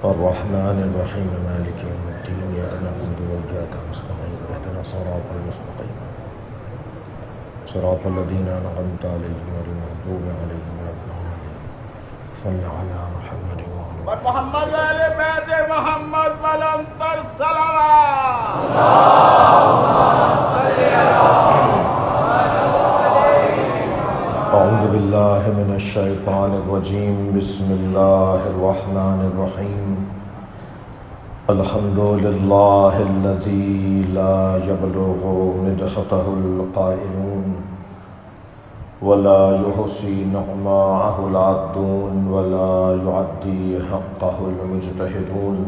الرحمن الرحيم مالك يوم الدين إياك نعبد وإياك نستعين اهدنا الصراط المستقيم صراط الذين أنعمت عليهم غير المغضوب عليهم ولا الضالين صل على محمد وعلى محمد وآل بیت محمد بلندتر صلوات أعوذ بالله من الشيطان الرجيم بسم الله الرحمن الرحيم الحمد لله الذي لا يبلغ مدحته القائلون ولا يحصي نعماءه العادون ولا يعدي حقه المجتهدون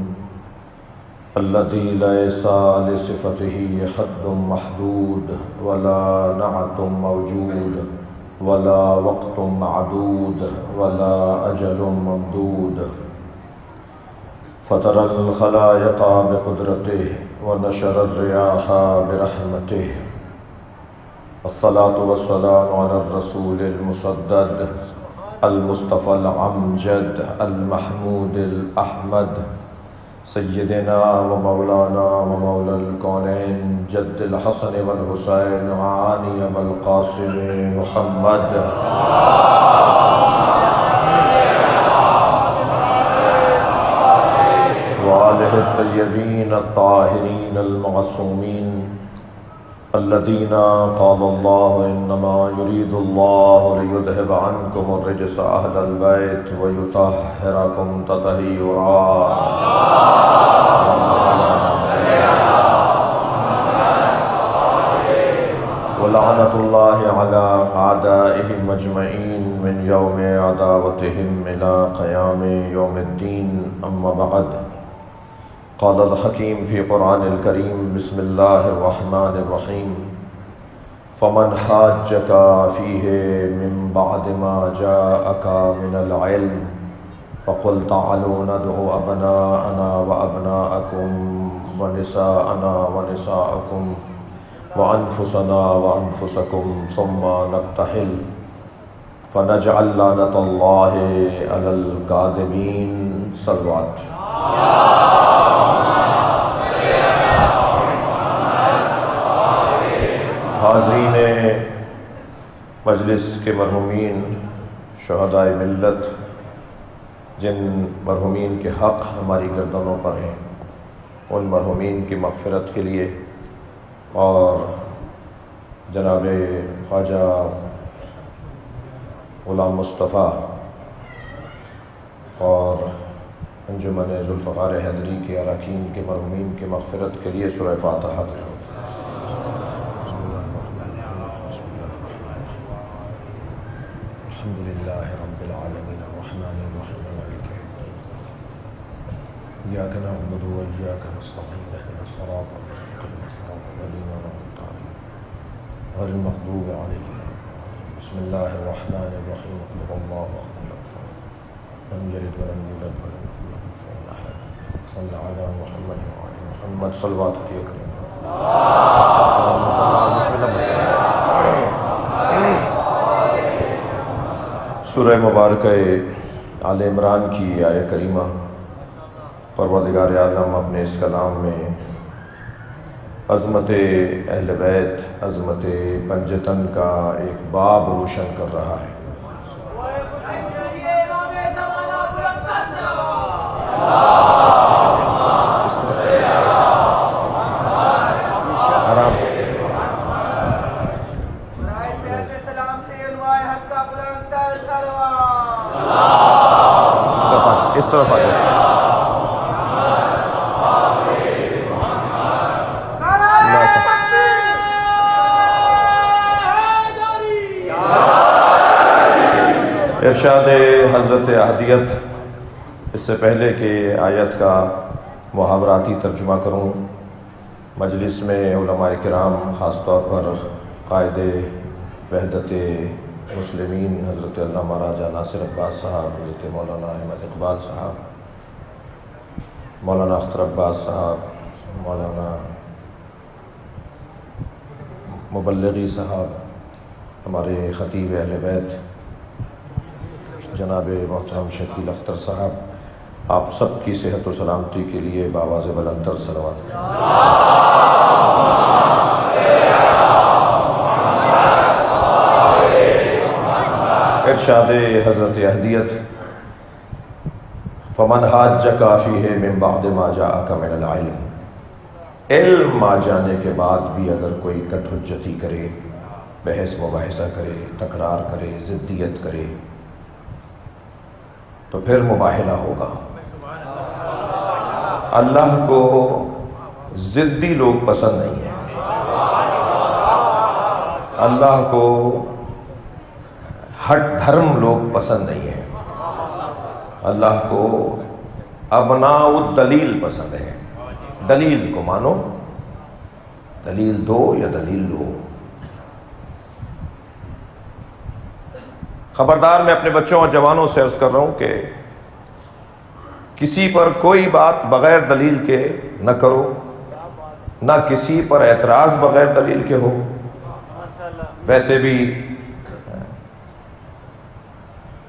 الذي ليس لصفته حد محدود ولا نعت موجود ولا وقت معدود ولا أجل ممدود فطر الخلائق بقدرته ونشر الرياح برحمته الصلاة والسلام على الرسول المسدد المصطفى الأمجد المحمود الأحمد سيدنا ومولانا ومولى الكونين جد الحسن والحسين وعاني أبا القاسم محمد وآله الطيبين الطاهرين المعصومين الذين قال الله إنما يريد الله ليذهب عنكم الرجس أهل البيت ويطهركم تطهيرا ولعنة الله على أعدائهم أجمعين من يوم عداوتهم إلى قيام يوم الدين أما بعد قال الحكيم في قرآن الكريم بسم الله الرحمن الرحيم فمن حاجك فيه من بعد ما جاءك من العلم فقل تعالوا ندعو أبناءنا وأبناءكم ونساءنا ونساءكم وأنفسنا وأنفسكم ثم نبتهل فنجعل لعنة الله على الكاذبين صلوات حاضرین مجلس کے مرحومین شہدائے ملت جن مرحومین کے حق ہماری گردنوں پر ہیں ان مرحومین کی مغفرت کے لیے اور جناب خواجہ غلام مصطفیٰ اور انجمن ذوالفقار حیدری کے اراکین کے مرحومین کے مغفرت کے لیے سورہ فاتحہ کرو۔ الحمد لله رب العالمين الرحمن الرحيم مالك يوم الدين إياك نعبد وإياك نستعين اهدنا الصراط المستقيم صراط الذين أنعمت عليهم غير المغضوب عليهم بسم الله الرحمن الرحيم قل هو الله أحد لم يلد ولم يولد ولم يكن له كفوا أحد صل على محمد وعلى محمد صلوات عليك بسم الله سورہ مبارکہ آل عمران کی آیہ کریمہ پروردگار عالم اپنے اس کلام میں عظمت اہل بیت عظمت پنجتن کا ایک باب روشن کر رہا ہے۔ آرام سے اس طرف آ جائے۔ ارشاد حضرت احدیت، اس سے پہلے کہ آیت کا محاوراتی ترجمہ کروں، مجلس میں علماء کرام خاص طور پر قائد وحدت مسلمین حضرت علامہ راجہ ناصر عباس صاحب، حضرت مولانا احمد اقبال صاحب، مولانا اختر عباس صاحب، مولانا مبلغی صاحب، ہمارے خطیب اہل بیت جناب محترم شکیل اختر صاحب، آپ سب کی صحت و سلامتی کے لیے بآواز بلند تر صلوات۔ ارشاد حضرت اہدیت، فمن حاجک فیہ من بعد ما جاءک من العلم، علم آ جانے کے بعد بھی اگر کوئی کٹ حجتی کرے، بحث مباحثہ کرے، تکرار کرے، ضدیت کرے تو پھر مباہلہ ہوگا۔ اللہ کو ضدی لوگ پسند نہیں ہیں، اللہ کو ہٹ دھرم لوگ پسند نہیں ہیں، اللہ کو ابناء الدلیل پسند ہے۔ دلیل کو مانو، دلیل دو یا دلیل لو۔ خبردار، میں اپنے بچوں اور جوانوں سے عرض کر رہا ہوں کہ کسی پر کوئی بات بغیر دلیل کے نہ کرو، نہ کسی پر اعتراض بغیر دلیل کے ہو۔ ویسے بھی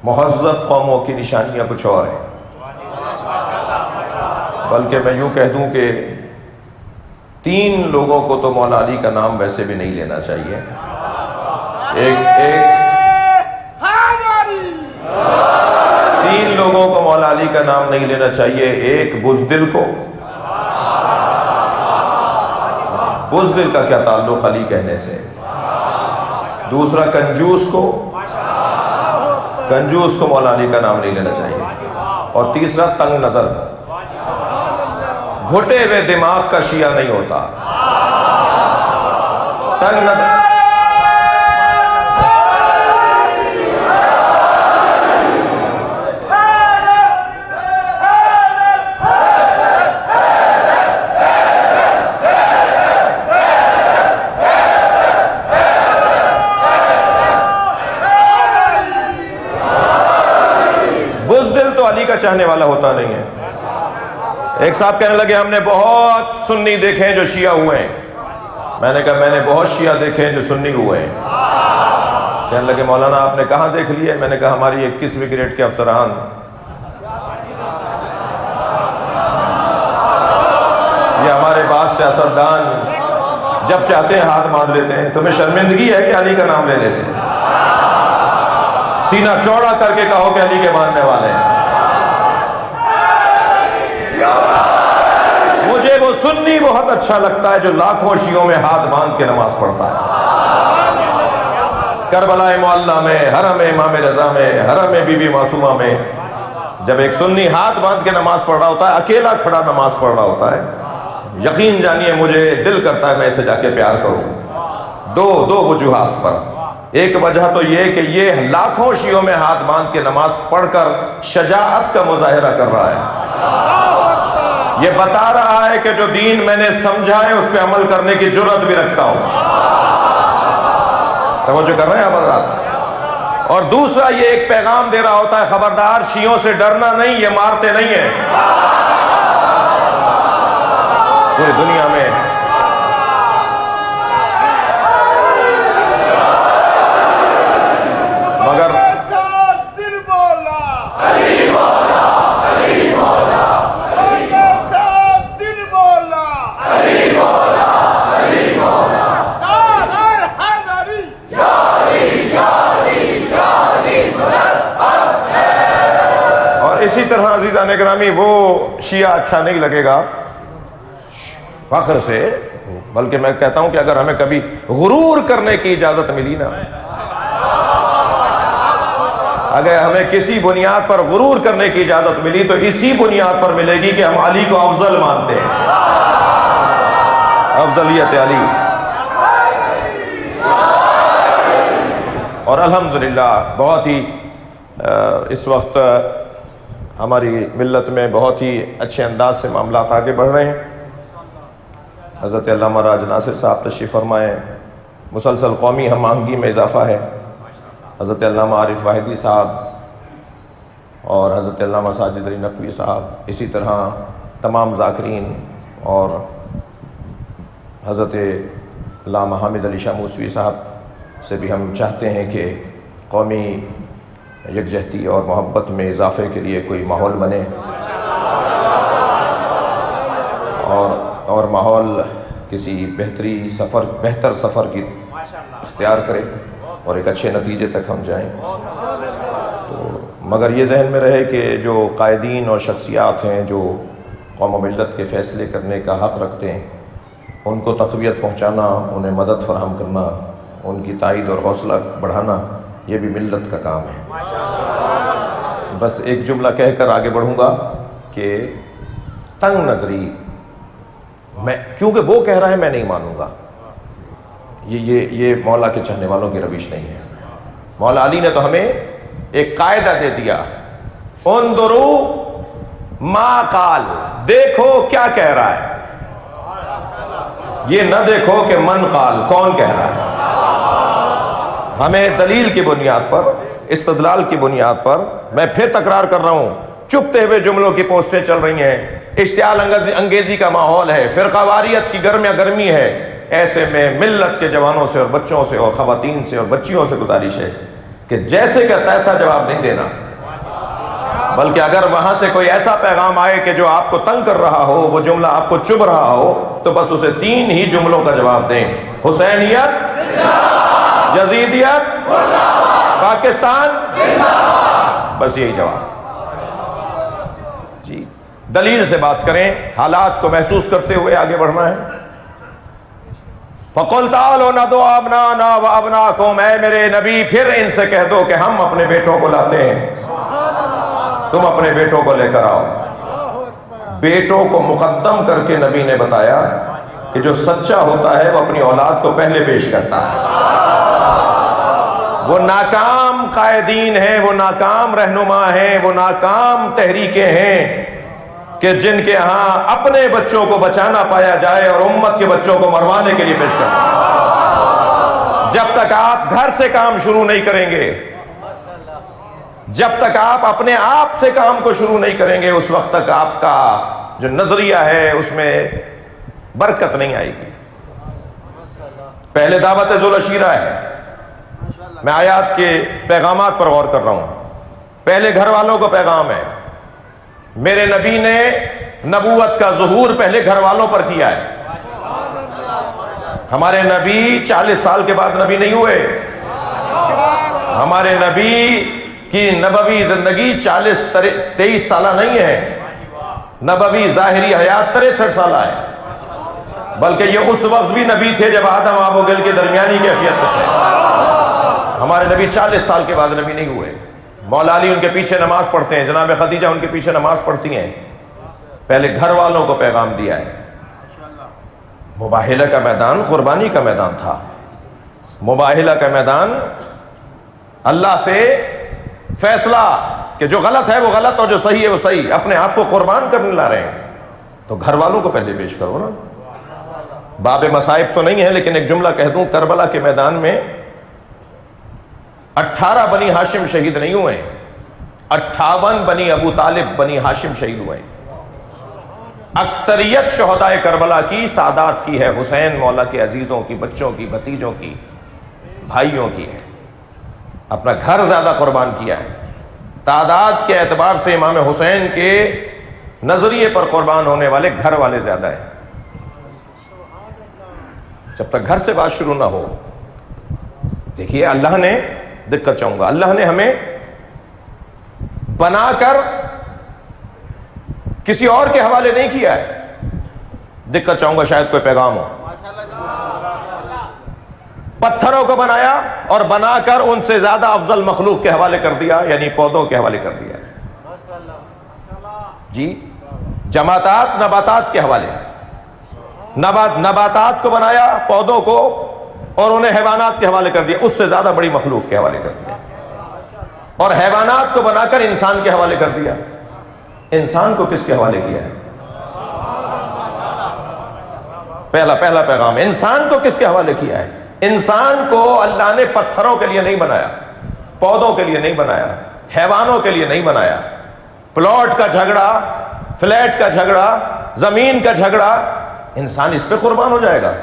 مہذب قوموں کی نشانیاں کچھ اور ہیں، بلکہ میں یوں کہہ دوں کہ 3 لوگوں کو تو مولا علی کا نام ویسے بھی نہیں لینا چاہیے۔ ایک 3 لوگوں کو مولا علی کا نام نہیں لینا چاہیے، ایک بزدل کو۔ بزدل کا کیا تعلق علی کہنے سے؟ دوسرا کنجوس کو، کنجوس کو مولا علی کا نام نہیں لینا چاہیے، اور تیسرا تنگ نظر کو۔ گھٹے ہوئے دماغ کا شیعہ نہیں ہوتا، تنگ نظر۔ بزدل تو علی کا چاہنے والا ہوتا نہیں ہے۔ ایک صاحب کہنے لگے ہم نے بہت سنی دیکھے ہیں جو شیعہ ہوئے ہیں۔ میں نے کہا میں نے بہت شیعہ دیکھے ہیں جو سنی ہوئے ہیں۔ کہنے لگے مولانا آپ نے کہاں دیکھ لیے؟ میں نے کہا ہماری 21ویں گریڈ کے افسران یہ ہمارے بعض سیاستدان جب چاہتے ہیں ہاتھ باندھ لیتے ہیں۔ تمہیں شرمندگی ہے کہ علی کا نام لینے سے؟ سینہ چوڑا کر کے کہو کہ علی کے ماننے والے ہیں۔ مجھے وہ سنی بہت اچھا لگتا ہے جو لاکھوں شیعوں میں ہاتھ باندھ کے نماز پڑھتا ہے۔ کربلا معلیٰ میں، حرم امام رضا میں، حرم بی بی معصومہ میں جب ایک سنی ہاتھ باندھ کے نماز پڑھ رہا ہوتا ہے، اکیلا کھڑا نماز پڑھ رہا ہوتا ہے، یقین جانیے مجھے دل کرتا ہے میں اسے جا کے پیار کروں۔ دو وجوہات پر۔ ایک وجہ تو یہ کہ یہ لاکھوں شیعوں میں ہاتھ باندھ کے نماز پڑھ کر شجاعت کا مظاہرہ کر رہا ہے، یہ بتا رہا ہے کہ جو دین میں نے سمجھا ہے اس پہ عمل کرنے کی جرأت بھی رکھتا ہوں۔ توجہ کر رہے ہیں آپ حضرات؟ اور دوسرا یہ ایک پیغام دے رہا ہوتا ہے، خبردار شیعوں سے ڈرنا نہیں، یہ مارتے نہیں ہیں۔ پوری دنیا میں مگر اور اسی طرح عزیزان اکرامی وہ شیعہ اچھا نہیں لگے گا فخر سے، بلکہ میں کہتا ہوں کہ اگر ہمیں کبھی غرور کرنے کی اجازت ملی نا، اگر ہمیں کسی بنیاد پر غرور کرنے کی اجازت ملی تو اسی بنیاد پر ملے گی کہ ہم علی کو افضل مانتے ہیں، افضلیت علی۔ اور الحمدللہ بہت ہی اس وقت ہماری ملت میں بہت ہی اچھے انداز سے معاملات آگے بڑھ رہے ہیں۔ حضرت علامہ راج ناصر صاحب تشریف فرمائے، مسلسل قومی ہم آہنگی میں اضافہ ہے۔ حضرت علامہ عارف واحدی صاحب اور حضرت علامہ ساجد علی نقوی صاحب، اسی طرح تمام ذاکرین، اور حضرت علامہ حامد علی شاہ موسوی صاحب سے بھی ہم چاہتے ہیں کہ قومی یکجہتی اور محبت میں اضافے کے لیے کوئی ماحول بنے۔ ماحول کسی بہتر سفر کی اختیار کرے اور ایک اچھے نتیجے تک ہم جائیں. تو مگر یہ ذہن میں رہے کہ جو قائدین اور شخصیات ہیں جو قوم و ملت کے فیصلے کرنے کا حق رکھتے ہیں، ان کو تقویت پہنچانا، انہیں مدد فراہم کرنا، ان کی تائید اور حوصلہ بڑھانا، یہ بھی ملت کا کام ہے. بس ایک جملہ کہہ کر آگے بڑھوں گا کہ تنگ نظری، میں کیونکہ وہ کہہ رہا ہے میں نہیں مانوں گا، یہ مولا کے چاہنے والوں کی روش نہیں ہے. مولا علی نے تو ہمیں ایک قاعدہ دے دیا، انظروا ما قال، دیکھو کیا کہہ رہا ہے، یہ نہ دیکھو کہ من قال، کون کہہ رہا ہے. ہمیں دلیل کی بنیاد پر، استدلال کی بنیاد پر، میں پھر تکرار کر رہا ہوں، چپتے ہوئے جملوں کی پوسٹیں چل رہی ہیں، اشتعال انگیزی کا ماحول ہے، فرقہ واریت کی گرمی ہے. ایسے میں ملت کے جوانوں سے اور بچوں سے اور خواتین سے اور بچیوں سے گزارش ہے کہ جیسے کہ تیسا جواب نہیں دینا، بلکہ اگر وہاں سے کوئی ایسا پیغام آئے کہ جو آپ کو تنگ کر رہا ہو، وہ جملہ آپ کو چبھ رہا ہو، تو بس اسے 3 ہی جملوں کا جواب دیں: حسینیت، یزیدیت، پاکستان، بس یہی جواب. جی دلیل سے بات کریں، حالات کو محسوس کرتے ہوئے آگے بڑھنا ہے. فَقُلْ تَعَالُوا نَدْعُ أَبْنَاءَنَا وَأَبْنَاءَكُمْ، اے میرے نبی پھر ان سے کہہ دو کہ ہم اپنے بیٹوں کو لاتے ہیں، تم اپنے بیٹوں کو لے کر آؤ. بیٹوں کو مقدم کر کے نبی نے بتایا کہ جو سچا ہوتا ہے وہ اپنی اولاد کو پہلے پیش کرتا ہے. وہ ناکام قائدین ہیں، وہ ناکام رہنما ہیں، وہ ناکام تحریکیں ہیں کہ جن کے ہاں اپنے بچوں کو بچانا پایا جائے اور امت کے بچوں کو مروانے کے لیے پیش کرتے ہیں. جب تک آپ گھر سے کام شروع نہیں کریں گے، جب تک آپ اپنے آپ سے کام کو شروع نہیں کریں گے، اس وقت تک آپ کا جو نظریہ ہے اس میں برکت نہیں آئے گی. پہلے دعوت ذوالعشیرہ ہے، میں آیات کے پیغامات پر غور کر رہا ہوں. پہلے گھر والوں کو پیغام ہے. میرے نبی نے نبوت کا ظہور پہلے گھر والوں پر کیا ہے. ہمارے نبی 40 سال کے بعد نبی نہیں ہوئے. ہمارے نبی کی نبوی زندگی 23 سالہ نہیں ہے. نبوی ظاہری حیات 63 سالہ ہے. بلکہ یہ اس وقت بھی نبی تھے جب آدم آب و گل کے درمیانی کیفیت میں تھے. ہمارے نبی 40 سال کے بعد نبی نہیں ہوئے. مولا علی ان کے پیچھے نماز پڑھتے ہیں، جناب خدیجہ ان کے پیچھے نماز پڑھتی ہیں. پہلے گھر والوں کو پیغام دیا ہے. مباہلہ کا میدان قربانی کا میدان تھا. مباہلہ کا میدان اللہ سے فیصلہ کہ جو غلط ہے وہ غلط اور جو صحیح ہے وہ صحیح، اپنے آپ کو قربان کرنے لا رہے ہیں. تو گھر والوں کو پہلے پیش کرو نا. باب مصائب تو نہیں ہے، لیکن ایک جملہ کہہ دوں، کربلا کے میدان میں 18 بنی ہاشم شہید نہیں ہوئے، 58 بنی ابو طالب بنی ہاشم شہید ہوئے. اکثریت شہدائے کربلا کی سادات کی ہے، حسین مولا کے عزیزوں کی، بچوں کی، بھتیجوں کی، بھائیوں کی ہے. اپنا گھر زیادہ قربان کیا ہے. تعداد کے اعتبار سے امام حسین کے نظریے پر قربان ہونے والے گھر والے زیادہ ہیں. جب تک گھر سے بات شروع نہ ہو، دیکھیے اللہ نے، دقت چاہوں گا، اللہ نے ہمیں بنا کر کسی اور کے حوالے نہیں کیا ہے. دقت چاہوں گا، شاید کوئی پیغام ہو. پتھروں کو بنایا اور بنا کر ان سے زیادہ افضل مخلوق کے حوالے کر دیا، یعنی پودوں کے حوالے کر دیا. جی جماعتات نباتات کے حوالے، نباتات کو بنایا، پودوں کو، اور انہیں حیوانات کے حوالے کر دیا، اس سے زیادہ بڑی مخلوق کے حوالے کر دیا. اور حیوانات کو بنا کر انسان کے حوالے کر دیا. انسان کو کس کے حوالے کیا ہے؟ پہلا پیغام، انسان کو کس کے حوالے کیا ہے؟ انسان کو اللہ نے پتھروں کے لیے نہیں بنایا، پودوں کے لیے نہیں بنایا، حیوانوں کے لیے نہیں بنایا. پلاٹ کا جھگڑا، فلیٹ کا جھگڑا، زمین کا جھگڑا، انسان اس پہ قربان ہو جائے گا،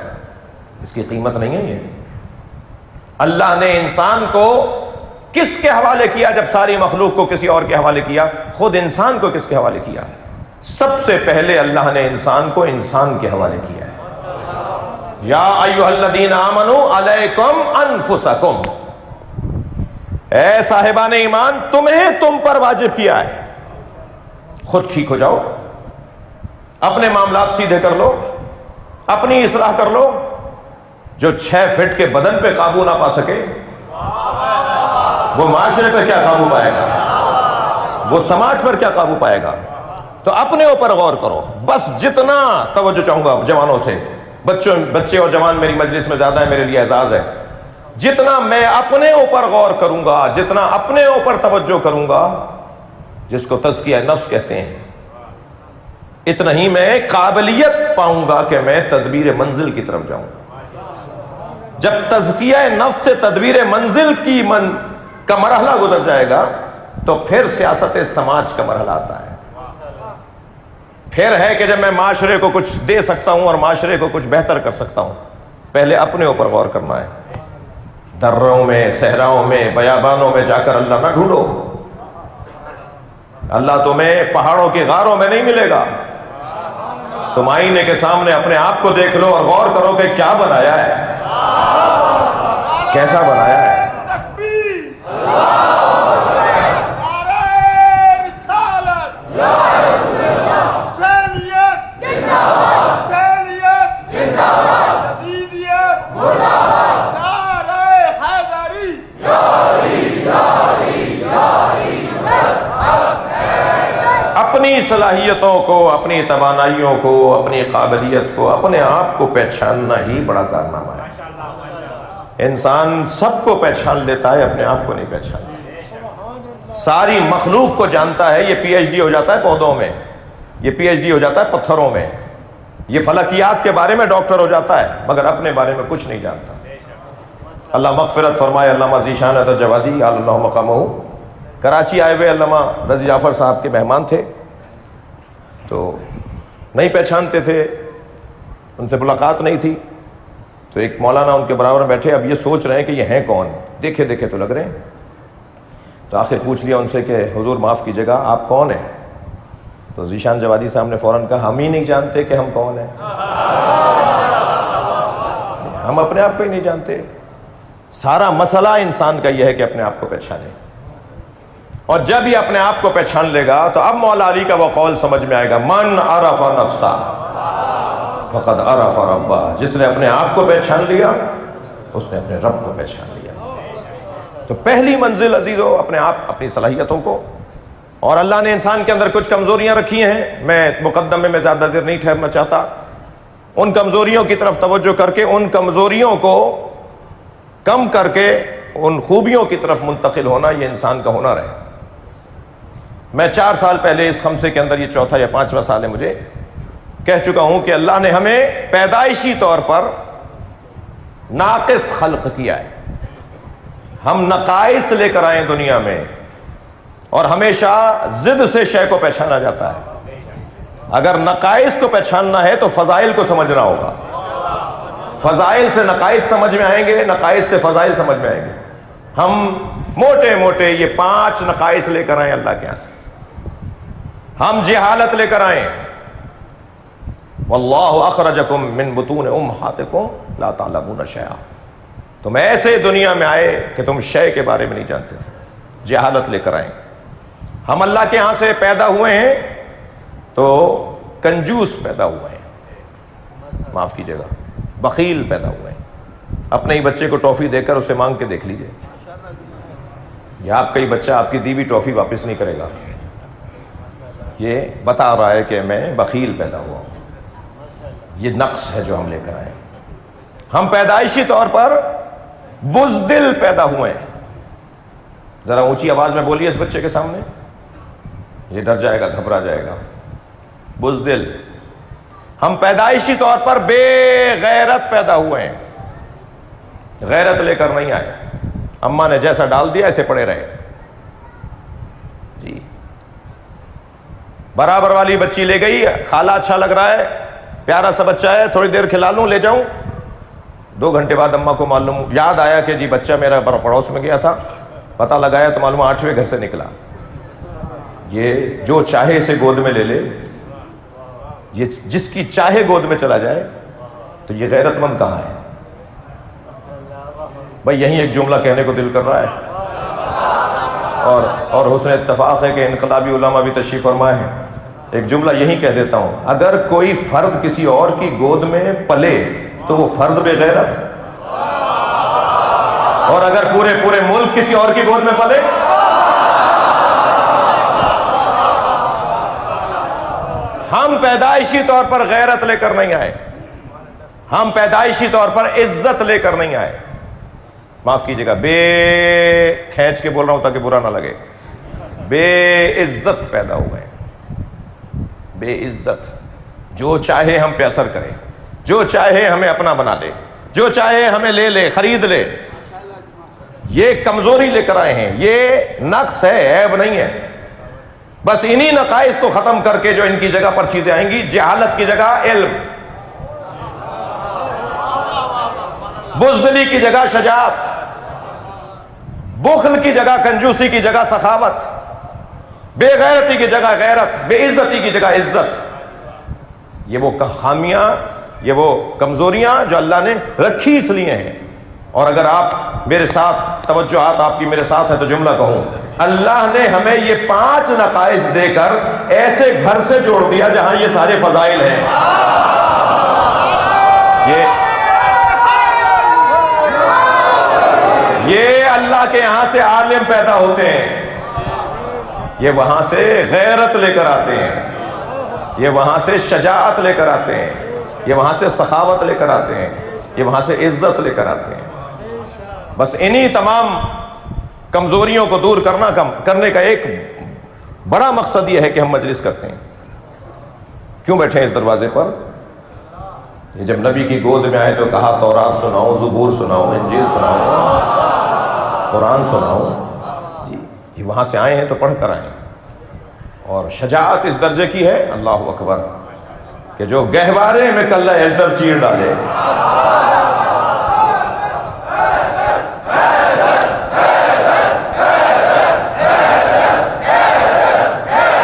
اس کی قیمت نہیں ہے. یہ اللہ نے انسان کو کس کے حوالے کیا؟ جب ساری مخلوق کو کسی اور کے حوالے کیا، خود انسان کو کس کے حوالے کیا؟ سب سے پہلے اللہ نے انسان کو انسان کے حوالے کیا ہے. یا ایھا الذین آمنوا علیکم انفسکم، اے صاحبان ایمان تمہیں تم پر واجب کیا ہے، خود ٹھیک ہو جاؤ، اپنے معاملات سیدھے کر لو، اپنی اصلاح کر لو. جو 6 فٹ کے بدن پہ قابو نہ پا سکے وہ معاشرے پہ کیا قابو پائے گا، وہ سماج پر کیا قابو پائے گا. تو اپنے اوپر غور کرو. بس جتنا توجہ چاہوں گا جوانوں سے، بچے اور جوان میری مجلس میں زیادہ ہے، میرے لیے اعزاز ہے. جتنا میں اپنے اوپر غور کروں گا، جتنا اپنے اوپر توجہ کروں گا، جس کو تزکیہ نفس کہتے ہیں، اتنا ہی میں قابلیت پاؤں گا کہ میں تدبیر منزل کی طرف جاؤں. جب تزکیہ نفس سے تدبیر منزل کا مرحلہ گزر جائے گا تو پھر سیاست سماج کا مرحلہ آتا ہے. پھر ہے کہ جب میں معاشرے کو کچھ دے سکتا ہوں اور معاشرے کو کچھ بہتر کر سکتا ہوں. پہلے اپنے اوپر غور کرنا ہے. دروں میں، صحراؤں میں، بیابانوں میں جا کر اللہ نہ ڈھونڈو. اللہ تمہیں پہاڑوں کی غاروں میں نہیں ملے گا. تم آئینے کے سامنے اپنے آپ کو دیکھ لو اور غور کرو کہ کیا بنایا ہے، کیسا بنایا ہے. اپنی صلاحیتوں کو، اپنی توانائیوں کو، اپنی قابلیت کو، اپنے آپ کو پہچاننا ہی بڑا کارنامہ ہے. انسان سب کو پہچان لیتا ہے، اپنے آپ کو نہیں پہچانتا. ساری مخلوق کو جانتا ہے. یہ پی ایچ ڈی ہو جاتا ہے پودوں میں، یہ پی ایچ ڈی ہو جاتا ہے پتھروں میں، یہ فلکیات کے بارے میں ڈاکٹر ہو جاتا ہے، مگر اپنے بارے میں کچھ نہیں جانتا. اللہ مغفرت فرمائے علامہ ذیشان جوادی اللہ مقامہ. کراچی آئے ہوئے علامہ رضی جعفر صاحب کے مہمان تھے، تو نہیں پہچانتے تھے، ان سے ملاقات نہیں تھی. تو ایک مولانا ان کے برابر بیٹھے، اب یہ سوچ رہے ہیں کہ یہ ہیں کون، دیکھے دیکھے تو لگ رہے ہیں. تو آخر پوچھ لیا ان سے کہ حضور معاف کیجیے گا آپ کون ہیں. تو ذیشان جوادی صاحب نے فوراً کہا ہم ہی نہیں جانتے کہ ہم کون ہیں، ہم اپنے آپ کو ہی نہیں جانتے. سارا مسئلہ انسان کا یہ ہے کہ اپنے آپ کو پہچانے. اور جب یہ اپنے آپ کو پہچان لے گا تو اب مولا علی کا وہ قول سمجھ میں آئے گا، من عرف نفسہ فقد عرف ربہ. جس نے اپنے آپ کو پہچان لیا اس نے اپنے رب کو پہچان لیا. تو پہلی منزل عزیزو اپنے آپ، اپنی صلاحیتوں کو. اور اللہ نے انسان کے اندر کچھ کمزوریاں رکھی ہیں، میں مقدمے میں زیادہ دیر نہیں ٹھہرنا چاہتا. ان کمزوریوں کی طرف توجہ کر کے ان کمزوریوں کو کم کر کے ان خوبیوں کی طرف منتقل ہونا، یہ انسان کا ہنر ہے. میں 4 سال پہلے اس خمسے کے اندر، یہ 4تھا یا 5واں سال ہے مجھے، کہہ چکا ہوں کہ اللہ نے ہمیں پیدائشی طور پر ناقص خلق کیا ہے. ہم نقائص لے کر آئے دنیا میں، اور ہمیشہ ضد سے شے کو پہچانا جاتا ہے. اگر نقائص کو پہچاننا ہے تو فضائل کو سمجھنا ہوگا. فضائل سے نقائص سمجھ میں آئیں گے، نقائص سے فضائل سمجھ میں آئیں گے. ہم موٹے موٹے یہ 5 نقائص لے کر آئیں اللہ کے یہاں سے. ہم جہالت لے کر آئیں. واللہ اخرجکم من بطون امہاتکم لا تعلمون شیئا. تم ایسے دنیا میں آئے کہ تم شے کے بارے میں نہیں جانتے تھے. جہالت لے کر آئیں. ہم اللہ کے ہاں سے پیدا ہوئے ہیں تو کنجوس پیدا ہوئے ہیں، معاف کیجیے گا، بخیل پیدا ہوئے ہیں. اپنے ہی بچے کو ٹافی دے کر اسے مانگ کے دیکھ لیجئے، یا آپ کا ہی بچہ آپ کی دی ہوئی ٹافی واپس نہیں کرے گا. یہ بتا رہا ہے کہ میں بخیل پیدا ہوا ہوں. یہ نقص ہے جو ہم لے کر آئے. ہم پیدائشی طور پر بزدل پیدا ہوئے ہیں. ذرا اونچی آواز میں بولیے اس بچے کے سامنے، یہ ڈر جائے گا، گھبرا جائے گا. بزدل. ہم پیدائشی طور پر بے غیرت پیدا ہوئے ہیں. غیرت لے کر نہیں آئے. اماں نے جیسا ڈال دیا ایسے پڑے رہے. جی برابر والی بچی لے گئی، کھالا اچھا لگ رہا ہے، پیارا سا بچہ ہے، تھوڑی دیر کھلا لوں، لے جاؤں. 2 گھنٹے بعد اماں کو معلوم یاد آیا کہ جی بچہ میرا پڑوس میں گیا تھا، پتہ لگایا تو معلوم 8ویں گھر سے نکلا. یہ جو چاہے اسے گود میں لے لے، یہ جس کی چاہے گود میں چلا جائے تو یہ غیرت مند کہاں ہے؟ بھائی یہیں ایک جملہ کہنے کو دل کر رہا ہے، اور حسن اتفاق ہے کہ انقلابی علماء بھی تشریف فرمائے ہیں. ایک جملہ یہی کہہ دیتا ہوں، اگر کوئی فرد کسی اور کی گود میں پلے تو وہ فرد بے غیرت، اور اگر پورے ملک کسی اور کی گود میں پلے. ہم پیدائشی طور پر غیرت لے کر نہیں آئے، ہم پیدائشی طور پر عزت لے کر نہیں آئے. معاف کیجیے گا، بے کھینچ کے بول رہا ہوں تاکہ برا نہ لگے، بے عزت پیدا ہوئے. بے عزت، جو چاہے ہم پہ اثر کرے، جو چاہے ہمیں اپنا بنا لے، جو چاہے ہمیں لے لے، خرید لے. یہ کمزوری لے کر آئے ہیں، یہ نقص ہے، عیب نہیں ہے. بس انہی نقائص کو ختم کر کے جو ان کی جگہ پر چیزیں آئیں گی، جہالت کی جگہ علم، بزدلی کی جگہ شجاعت، بخل کی جگہ کنجوسی کی جگہ سخاوت، بے غیرتی کی جگہ غیرت، بے عزتی کی جگہ عزت. یہ وہ خامیاں، یہ وہ کمزوریاں جو اللہ نے رکھی اس لیے ہیں. اور اگر آپ میرے ساتھ توجہات آپ کی میرے ساتھ ہے تو جملہ کہوں، اللہ نے ہمیں یہ 5 نقائص دے کر ایسے گھر سے جوڑ دیا جہاں یہ سارے فضائل ہیں. یہ اللہ کے یہاں سے عالم پیدا ہوتے ہیں، یہ وہاں سے غیرت لے کر آتے ہیں، یہ وہاں سے شجاعت لے کر آتے ہیں، یہ وہاں سے سخاوت لے کر آتے ہیں، یہ وہاں سے عزت لے کر آتے ہیں. بس انہی تمام کمزوریوں کو دور کرنے کا ایک بڑا مقصد یہ ہے کہ ہم مجلس کرتے ہیں. کیوں بیٹھے ہیں اس دروازے پر؟ یہ جب نبی کی گود میں آئے تو کہا تورات سناؤ، زبور سناؤ، انجیل سناؤ، قرآن سناؤ. جی یہ وہاں سے آئے ہیں تو پڑھ کر آئے. اور شجاعت اس درجے کی ہے، اللہ اکبر، کہ جو گہوارے میں کلہ اجدر چیر ڈالے.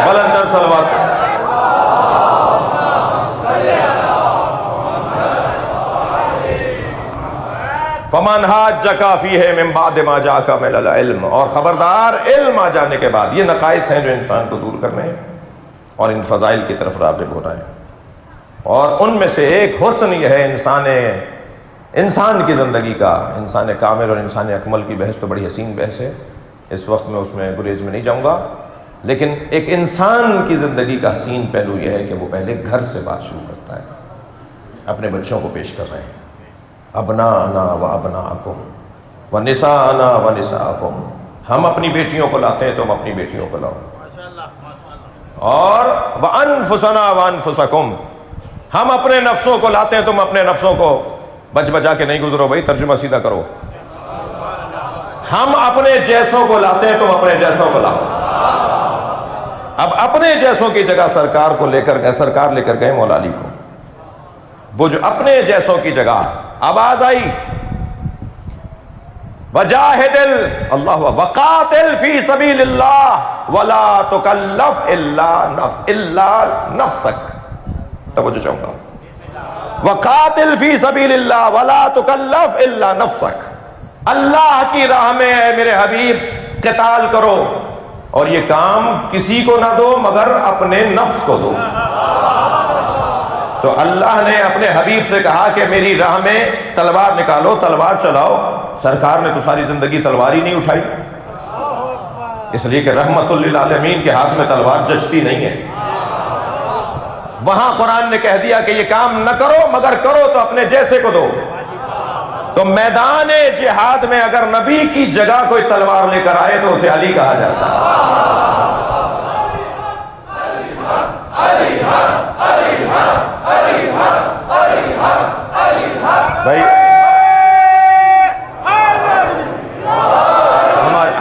بلندر صلوات. فمن حاجک فیہ من بعد ما جاءک من العلم، اور خبردار علم آ جانے کے بعد. یہ نقائص ہیں جو انسان کو دور کرنے ہیں اور ان فضائل کی طرف راغب ہونا ہے. اور ان میں سے ایک حسن یہ ہے انسان کی زندگی کا. انسان کامل اور انسان اکمل کی بحث تو بڑی حسین بحث ہے، اس وقت میں اس میں گریز میں نہیں جاؤں گا. لیکن ایک انسان کی زندگی کا حسین پہلو یہ ہے کہ وہ پہلے گھر سے بات شروع کرتا ہے. اپنے بچوں کو پیش کر رہے ہیں، ابناءنا و ابناءکم و نساءنا و نساءکم. ہم اپنی بیٹیوں کو لاتے ہیں، تم اپنی بیٹیوں کو لاؤ. اور وانفسنا وانفسکم، ہم اپنے نفسوں کو لاتے ہیں، تم اپنے نفسوں کو. بچا کے نہیں گزرو بھائی، ترجمہ سیدھا کرو. ہم اپنے جیسوں کو لاتے ہیں، تم اپنے جیسوں کو لاؤ. اب اپنے جیسوں کی جگہ سرکار لے کر گئے مولا علی کو. وہ جو اپنے جیسوں کی جگہ آواز آئی، وجاہد اللہ وقاتل فی سبیل اللہ ولا تکلف الا نفسک. توجہ چاہوں گا، وقاتل فی سبیل اللہ ولا تکلف الا نفسک. اللہ کی راہ میں اے میرے حبیب قتال کرو، اور یہ کام کسی کو نہ دو مگر اپنے نفس کو دو. تو اللہ نے اپنے حبیب سے کہا کہ میری راہ میں تلوار نکالو، تلوار چلاؤ. سرکار نے تو ساری زندگی تلوار ہی نہیں اٹھائی، اس لیے کہ رحمت للعالمین کے ہاتھ میں تلوار جچتی نہیں ہے. وہاں قرآن نے کہہ دیا کہ یہ کام نہ کرو مگر کرو تو اپنے جیسے کو دو. تو میدان جہاد میں اگر نبی کی جگہ کوئی تلوار لے کر آئے تو اسے علی کہا جاتا ہے. بھائی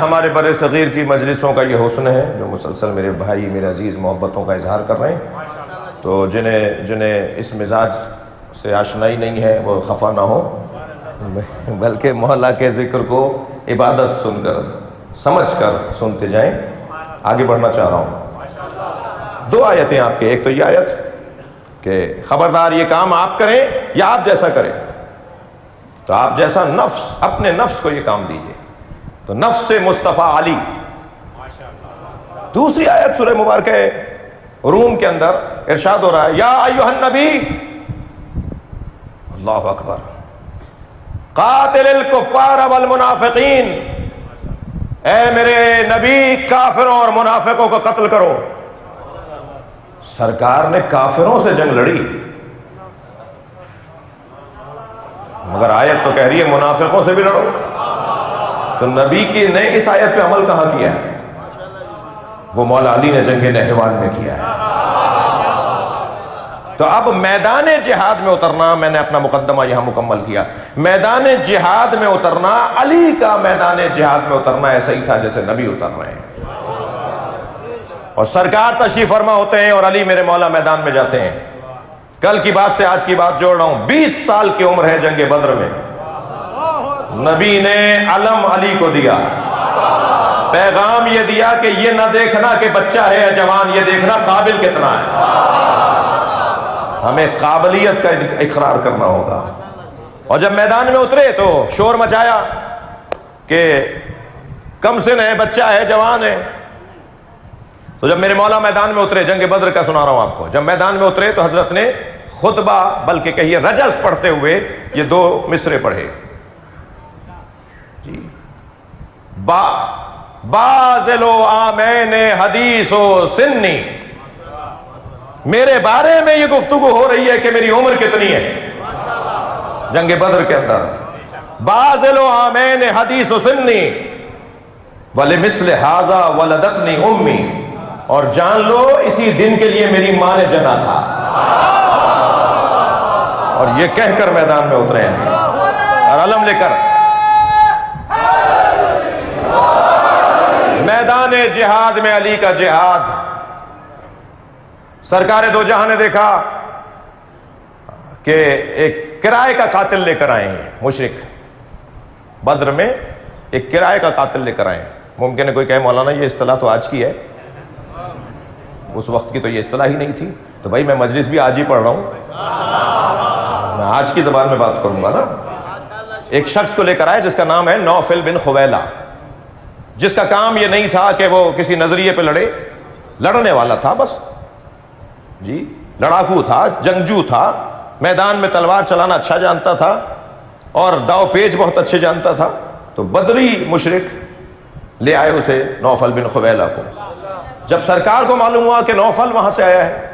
ہمارے بر صغیر کی مجلسوں کا یہ حسن ہے جو مسلسل میرے بھائی میرے عزیز محبتوں کا اظہار کر رہے ہیں. تو جنہیں اس مزاج سے آشنائی نہیں ہے وہ خفا نہ ہو، بلکہ مولا کے ذکر کو عبادت سن کر سمجھ کر سنتے جائیں. آگے بڑھنا چاہ رہا ہوں. 2 آیتیں آپ کے، ایک تو یہ آیت کہ خبردار یہ کام آپ کریں یا آپ جیسا کریں، تو آپ جیسا نفس، اپنے نفس کو یہ کام دیجیے. تو نفس مصطفیٰ علی. دوسری آیت سورہ مبارکہ روم کے اندر ارشاد ہو رہا ہے یا ایھا النبی، اللہ اکبر، قاتل الکفار والمنافقین، اے میرے نبی کافروں اور منافقوں کو قتل کرو. سرکار نے کافروں سے جنگ لڑی، مگر آیت تو کہہ رہی ہے منافقوں سے بھی لڑو. تو نبی کی نے اس آیت پہ عمل کہاں کیا ہے؟ وہ مولا علی نے جنگ نہروان میں کیا ہے. تو اب میدان جہاد میں اترنا، میں نے اپنا مقدمہ یہاں مکمل کیا، میدان جہاد میں اترنا، علی کا میدان جہاد میں اترنا ایسا ہی تھا جیسے نبی اتر رہے ہیں. اور سرکار تشریف فرما ہوتے ہیں اور علی میرے مولا میدان میں جاتے ہیں. کل کی بات سے آج کی بات جوڑ رہا ہوں. 20 سال کی عمر ہے جنگ بدر میں. نبی نے علم علی کو دیا، پیغام یہ دیا کہ یہ نہ دیکھنا کہ بچہ ہے یا جوان، یہ دیکھنا قابل کتنا ہے. ہمیں قابلیت کا اقرار کرنا ہوگا. اور جب میدان میں اترے تو شور مچایا کہ کم سن ہے، بچہ ہے، جوان ہے. تو جب میرے مولا میدان میں اترے، جنگ بدر کا سنا رہا ہوں آپ کو، جب میدان میں اترے تو حضرت نے خطبہ، بلکہ کہیے رجز پڑھتے ہوئے یہ 2 مصرے پڑھے جی. بازل و آمین حدیث و سنی، میرے بارے میں یہ گفتگو ہو رہی ہے کہ میری عمر کتنی ہے. جنگ بدر کے اندر بازل و آمین حدیث و سنی ولمثل ھذا ولدتنی امی، اور جان لو اسی دن کے لیے میری ماں نے جنا تھا. اور یہ کہہ کر میدان میں اترے ہیں اور علم لے کر. میدان جہاد میں علی کا جہاد. سرکار دو جہاں نے دیکھا کہ ایک کرائے کا قاتل لے کر آئے ہیں مشرک. بدر میں ایک کرائے کا قاتل لے کر آئے ہیں. ممکن ہے کوئی کہے مولانا یہ اصطلاح تو آج کی ہے، اس وقت کی تو یہ اصطلاح ہی نہیں تھی. تو بھائی میں مجلس بھی آج ہی پڑھ رہا ہوں، میں آج کی زبان میں بات کروں گا نا. ایک شخص کو لے کر آئے جس کا نام ہے نوفل بن خویلہ، جس کا کام یہ نہیں تھا کہ وہ کسی نظریے پہ لڑے، لڑنے والا تھا بس جی. لڑاکو تھا، جنگجو تھا، میدان میں تلوار چلانا اچھا جانتا تھا اور داؤ پیچ بہت اچھے جانتا تھا. تو بدری مشرک لے آئے اسے نوفل بن خویلہ کو. جب سرکار کو معلوم ہوا کہ نوفل وہاں سے آیا ہے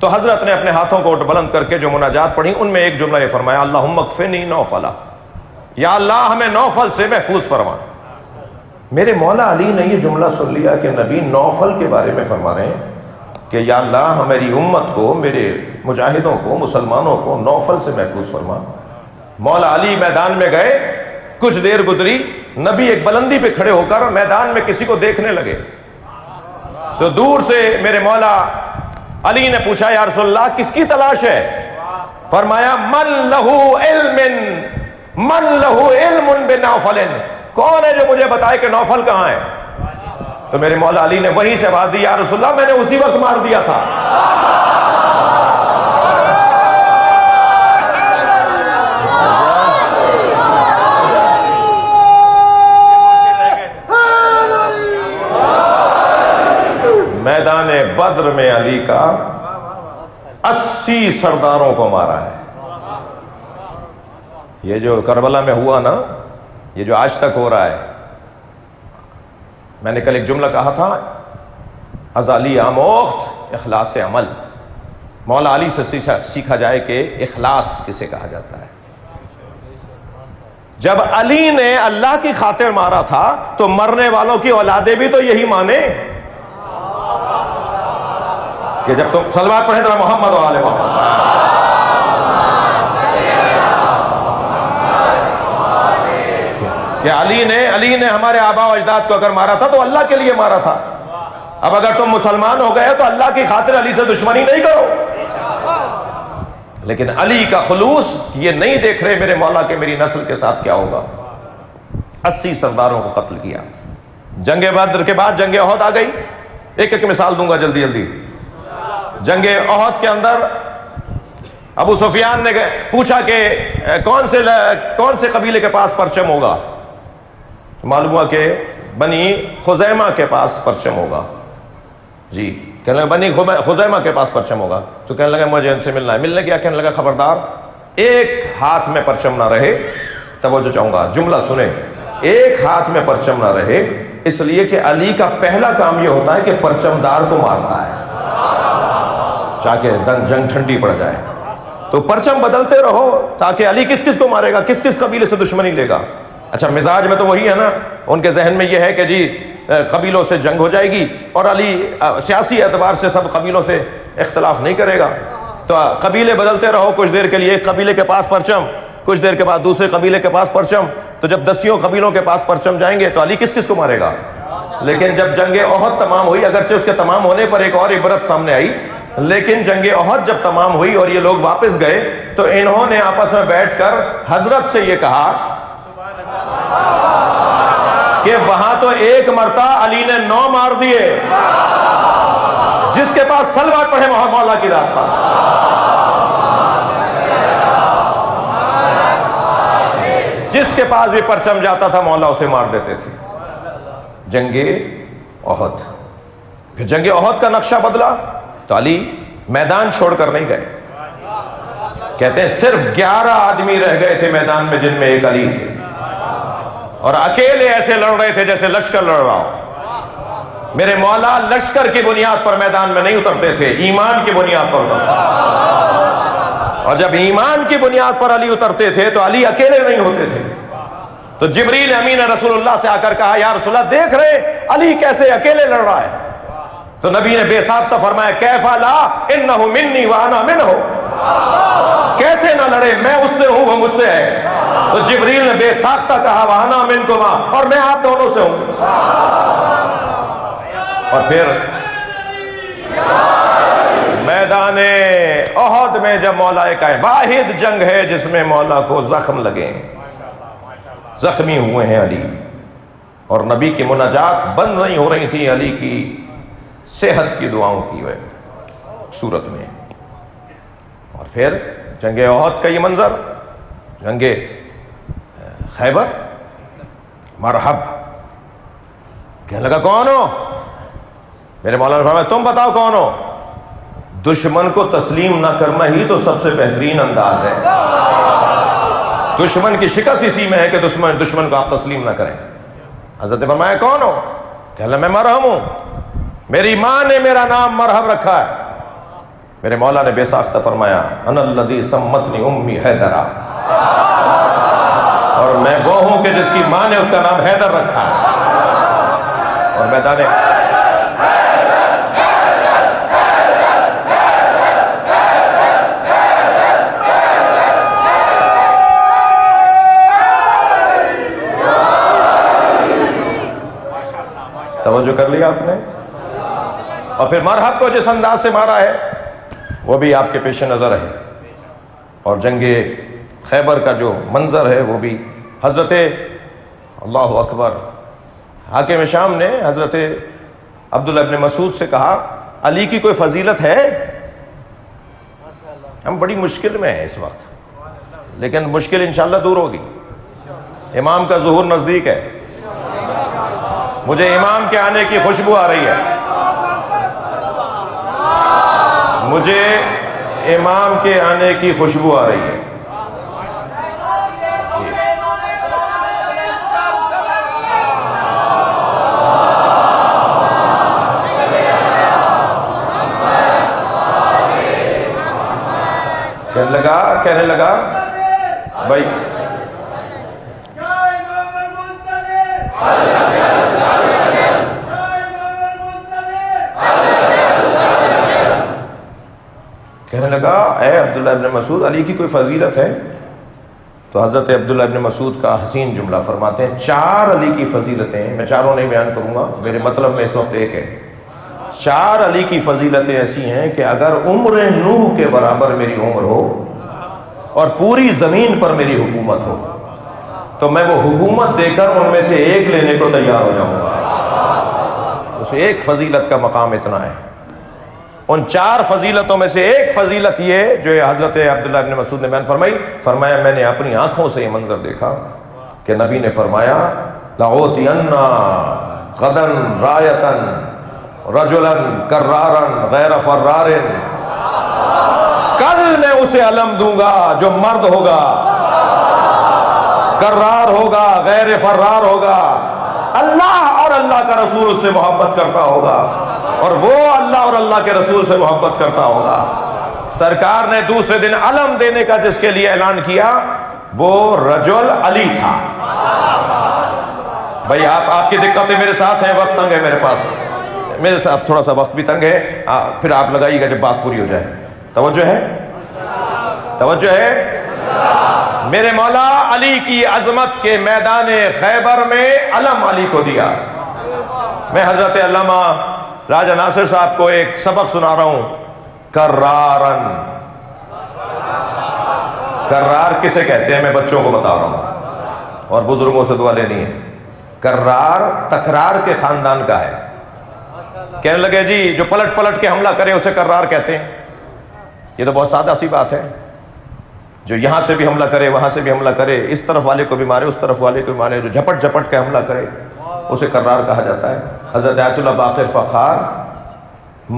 تو حضرت نے اپنے ہاتھوں کو بلند کر کے جو مناجات پڑھی ان میں ایک جملہ یہ فرمایا اللہم اکفنی نوفلا، یا اللہ ہمیں نوفل سے محفوظ فرما. میرے مولا علی نے یہ جملہ سن لیا کہ نبی نوفل کے بارے میں فرما رہے ہیں کہ یا اللہ میری امت کو، میرے مجاہدوں کو، مسلمانوں کو نوفل سے محفوظ فرما. مولا علی میدان میں گئے، کچھ دیر گزری، نبی ایک بلندی پہ کھڑے ہو کر میدان میں کسی کو دیکھنے لگے. تو دور سے میرے مولا علی نے پوچھا یا رسول اللہ کس کی تلاش ہے؟ فرمایا من لہو علم بنوفل، کون ہے جو مجھے بتائے کہ نوفل کہاں ہے؟ تو میرے مولا علی نے وہیں سے آواز دی یا رسول اللہ میں نے اسی وقت مار دیا تھا. میدان بدر میں علی کا 80 سرداروں کو مارا ہے. یہ جو کربلا میں ہوا نا، یہ جو آج تک ہو رہا ہے، میں نے کل ایک جملہ کہا تھا ازالی آموخت اخلاص عمل. مولا علی سے سیکھا جائے کہ اخلاص کسے کہا جاتا ہے. جب علی نے اللہ کی خاطر مارا تھا تو مرنے والوں کی اولادیں بھی تو یہی مانے کہ جب تم صلوات پڑھیں ذرا محمد و آل محمد. کہ علی نے ہمارے آبا و اجداد کو اگر مارا تھا تو اللہ کے لیے مارا تھا. اب اگر تم مسلمان ہو گئے تو اللہ کی خاطر علی سے دشمنی نہیں کرو. لیکن علی کا خلوص یہ نہیں دیکھ رہے میرے مولا کہ میری نسل کے ساتھ کیا ہوگا. 80 سرداروں کو قتل کیا. جنگ بدر کے بعد جنگ احد آ گئی. ایک ایک مثال دوں گا جلدی جلدی. جنگ احد کے اندر ابو سفیان نے پوچھا کہ کون سے قبیلے کے پاس پرچم ہوگا؟ معلوم ہوا کہ بنی خزیمہ کے پاس پرچم ہوگا. جی کہنے لگا بنی خزیمہ کے پاس پرچم ہوگا. تو کہنے لگا مجھے ان سے ملنا ہے. ملنے کیا؟ کہنے لگا خبردار ایک ہاتھ میں پرچم نہ رہے. توجہ چاہوں گا، جملہ سنیں، ایک ہاتھ میں پرچم نہ رہے، اس لیے کہ علی کا پہلا کام یہ ہوتا ہے کہ پرچم دار کو مارتا ہے، چاہے جنگ ٹھنڈی پڑ جائے. تو پرچم بدلتے رہو تاکہ علی کس کس کو مارے گا، کس کس قبیلے سے دشمنی لے گا. اچھا مزاج میں تو وہی ہے نا، ان کے ذہن میں یہ ہے کہ جی قبیلوں سے جنگ ہو جائے گی اور علی سیاسی اعتبار سے سب قبیلوں سے اختلاف نہیں کرے گا. تو قبیلے بدلتے رہو، کچھ دیر کے لیے ایک قبیلے کے پاس پرچم، کچھ دیر کے بعد دوسرے قبیلے کے پاس پرچم. تو جب 10 قبیلوں کے پاس پرچم جائیں گے تو علی کس کس کو مارے گا. لیکن جب جنگ احد تمام ہوئی، اگرچہ اس کے تمام ہونے پر ایک اور عبرت سامنے آئی، لیکن جنگ احد جب تمام ہوئی اور یہ لوگ واپس گئے تو انہوں نے آپس میں بیٹھ کر حضرت سے یہ کہا کہ وہاں تو ایک مرتا علی نے 9 مار دیے، جس کے پاس سلوات پڑھے مولا کی رات پر. جس کے پاس بھی پرچم جاتا تھا مولا اسے مار دیتے تھے. جنگ احد، پھر جنگ احد کا نقشہ بدلا تو علی میدان چھوڑ کر نہیں گئے. کہتے ہیں صرف 11 آدمی رہ گئے تھے میدان میں، جن میں ایک علی تھے، اور اکیلے ایسے لڑ رہے تھے جیسے لشکر لڑ رہا ہو. میرے مولا لشکر کی بنیاد پر میدان میں نہیں اترتے تھے، ایمان کی بنیاد پر اترتے تھے. اور جب ایمان کی بنیاد پر علی اترتے تھے تو علی اکیلے نہیں ہوتے تھے. تو جبریل امین رسول اللہ سے آ کر کہا یا رسول اللہ دیکھ رہے علی کیسے اکیلے لڑ رہا ہے. تو نبی نے بے ساختہ فرمایا کیفا لا انہ منی وانا منہ، کیسے نہ لڑے، میں اس سے ہوں وہ مجھ سے ہے. تو جبریل نے بے ساختہ کہا وانا منکما، اور میں آپ دونوں سے ہوں. اور پھر میدان احد میں جب مولا کا واحد جنگ ہے جس میں مولا کو زخم لگے، زخمی ہوئے ہیں علی، اور نبی کی مناجات بند نہیں ہو رہی تھی علی کی صحت کی دعاؤں کی صورت میں. اور پھر جنگ احد کا یہ منظر، جنگ خیبر، مرحب. کہنے لگا کون ہو؟ میرے مولانا نے فرمایا تم بتاؤ کون ہو. دشمن کو تسلیم نہ کرنا ہی تو سب سے بہترین انداز ہے. دشمن کی شکست اسی میں ہے کہ دشمن کو آپ تسلیم نہ کریں. حضرت نے فرمایا کون ہو؟ کہنے لگا میں مرحم ہوں، میری ماں نے میرا نام مرحب رکھا ہے. میرے مولا نے بے ساختہ فرمایا انا الذی سمتنی امی حیدرا، اور میں وہ ہوں کہ جس کی ماں نے اس کا نام حیدر رکھا ہے. اور میدان توجہ کر لیا آپ نے. اور پھر مرحب کو جس انداز سے مارا ہے وہ بھی آپ کے پیش نظر ہے. اور جنگ خیبر کا جو منظر ہے وہ بھی حضرت اللہ اکبر حاکم شام نے حضرت عبداللہ ابن مسعود سے کہا علی کی کوئی فضیلت ہے؟ ہم بڑی مشکل میں ہیں اس وقت، لیکن مشکل انشاءاللہ دور ہوگی. امام کا ظہور نزدیک ہے، مجھے امام کے آنے کی خوشبو آ رہی ہے، مجھے امام کے آنے کی خوشبو آ رہی ہے. کہنے لگا بھائی کہنے لگا اے عبداللہ ابن مسعود علی کی کوئی فضیلت ہے؟ تو حضرت عبداللہ ابن مسعود کا حسین جملہ فرماتے ہیں 4 علی کی فضیلتیں، میں چاروں نہیں بیان کروں گا، میرے مطلب میں اس وقت ایک ہے. 4 علی کی فضیلتیں ایسی ہیں کہ اگر عمر نوح کے برابر میری عمر ہو اور پوری زمین پر میری حکومت ہو تو میں وہ حکومت دے کر ان میں سے ایک لینے کو تیار ہو جاؤں گا. اس ایک فضیلت کا مقام اتنا ہے. ان 4 فضیلتوں میں سے ایک فضیلت یہ جو حضرت عبداللہ ابن مسعود نے بیان فرمایا میں نے اپنی آنکھوں سے یہ منظر دیکھا کہ نبی نے فرمایا لَأُوتِيَنَّ غَدًا رَایَةً رَجُلًا كَرَّارًا غَيْرَ فَرَّارٍ، کل میں اسے علم دوں گا جو مرد ہوگا، کرار ہوگا، غیر فرار ہوگا، اللہ اور اللہ کا رسول اس سے محبت کرتا ہوگا اور وہ اللہ اور اللہ کے رسول سے محبت کرتا ہوگا۔ سرکار نے دوسرے دن علم دینے کا جس کے لیے اعلان کیا وہ رجل علی تھا۔ بھائی آپ کی دقتیں میرے ساتھ ہیں، وقت تنگ ہے میرے پاس، میرے ساتھ تھوڑا سا وقت بھی تنگ ہے، پھر آپ لگائیے گا جب بات پوری ہو جائے۔ توجہ ہے، توجہ ہے۔ میرے مولا علی کی عظمت کے میدان خیبر میں علم علی کو دیا۔ میں حضرت علامہ راجہ ناصر صاحب کو ایک سبق سنا رہا ہوں، کرارن، کرار کسے کہتے ہیں میں بچوں کو بتا رہا ہوں اور بزرگوں سے دعا لینی ہے۔ کرار تکرار کے خاندان کا ہے۔ کہنے لگے جی جو پلٹ پلٹ کے حملہ کرے اسے کرار کہتے ہیں۔ یہ تو بہت سادہ سی بات ہے، جو یہاں سے بھی حملہ کرے وہاں سے بھی حملہ کرے، اس طرف والے کو بھی مارے اس طرف والے کو بھی مارے، جو جھپٹ جھپٹ کے حملہ کرے اسے کرار کہا جاتا ہے۔ حضرت آیت اللہ باقر فخار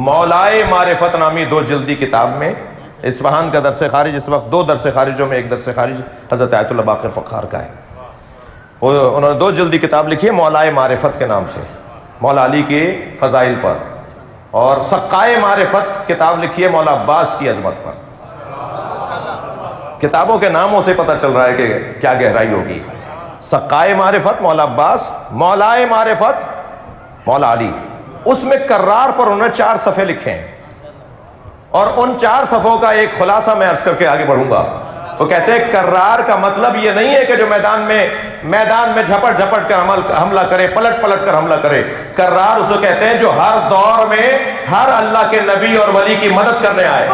مولائے معرفت نامی 2 جلدی کتاب میں، اصفہان کا درس خارج اس وقت 2 درس خارجوں میں ایک درس خارج حضرت آیت اللہ باقر فخار کا ہے۔ انہوں نے 2 جلدی کتاب لکھی ہے مولائے معرفت کے نام سے، مولا علی کے فضائل پر، اور سقائے معرفت کتاب لکھی ہے مولا عباس کی عظمت پر۔ کتابوں کے ناموں سے پتہ چل رہا ہے کہ کیا گہرائی ہوگی۔ سقائے معرفت مولا عباس، مولائے معرفت مولا علی، اس میں کرار پر انہوں نے 4 صفحے لکھے ہیں، اور ان 4 صفحوں کا ایک خلاصہ میں عرض کر کے آگے بڑھوں گا۔ وہ کہتے ہیں کرار کا مطلب یہ نہیں ہے کہ جو میدان میں جھپٹ جھپٹ کر حملہ کرے، پلٹ پلٹ کر حملہ کرے۔ کرار اسے کہتے ہیں جو ہر دور میں ہر اللہ کے نبی اور ولی کی مدد کرنے آئے۔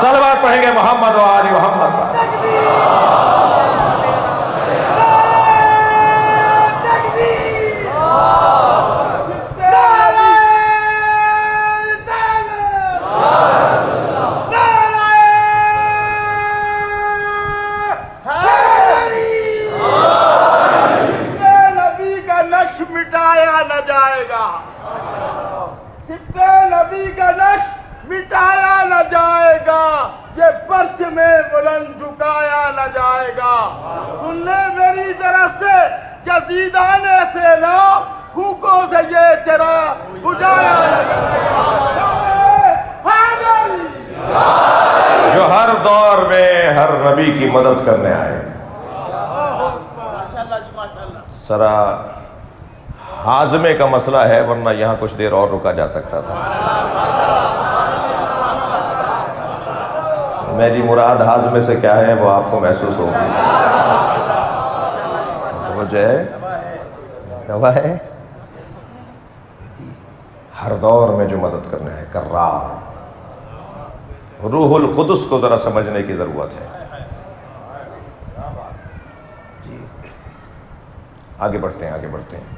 صلوات پڑھیں گے محمد و آل محمد۔ مٹایا نہ جائے گا، یہ پرچم بلند جھکایا نہ جائے گا۔ سننے میری طرف سے جزیدانے سے نہ پھوکوں سے یہ چرا بجھایا نہ جائے گا۔ جو ہر دور میں ہر نبی کی مدد کرنے آئے۔ سرا ہاضمے کا مسئلہ ہے ورنہ یہاں کچھ دیر اور رکا جا سکتا تھا۔ میری مراد ہاضمے سے کیا ہے وہ آپ کو محسوس ہوگی۔ وہ جو ہے دوا ہے، ہر دور میں جو مدد کرنے ہے کرار۔ روح القدس کو ذرا سمجھنے کی ضرورت ہے۔ جی آگے بڑھتے ہیں، آگے بڑھتے ہیں۔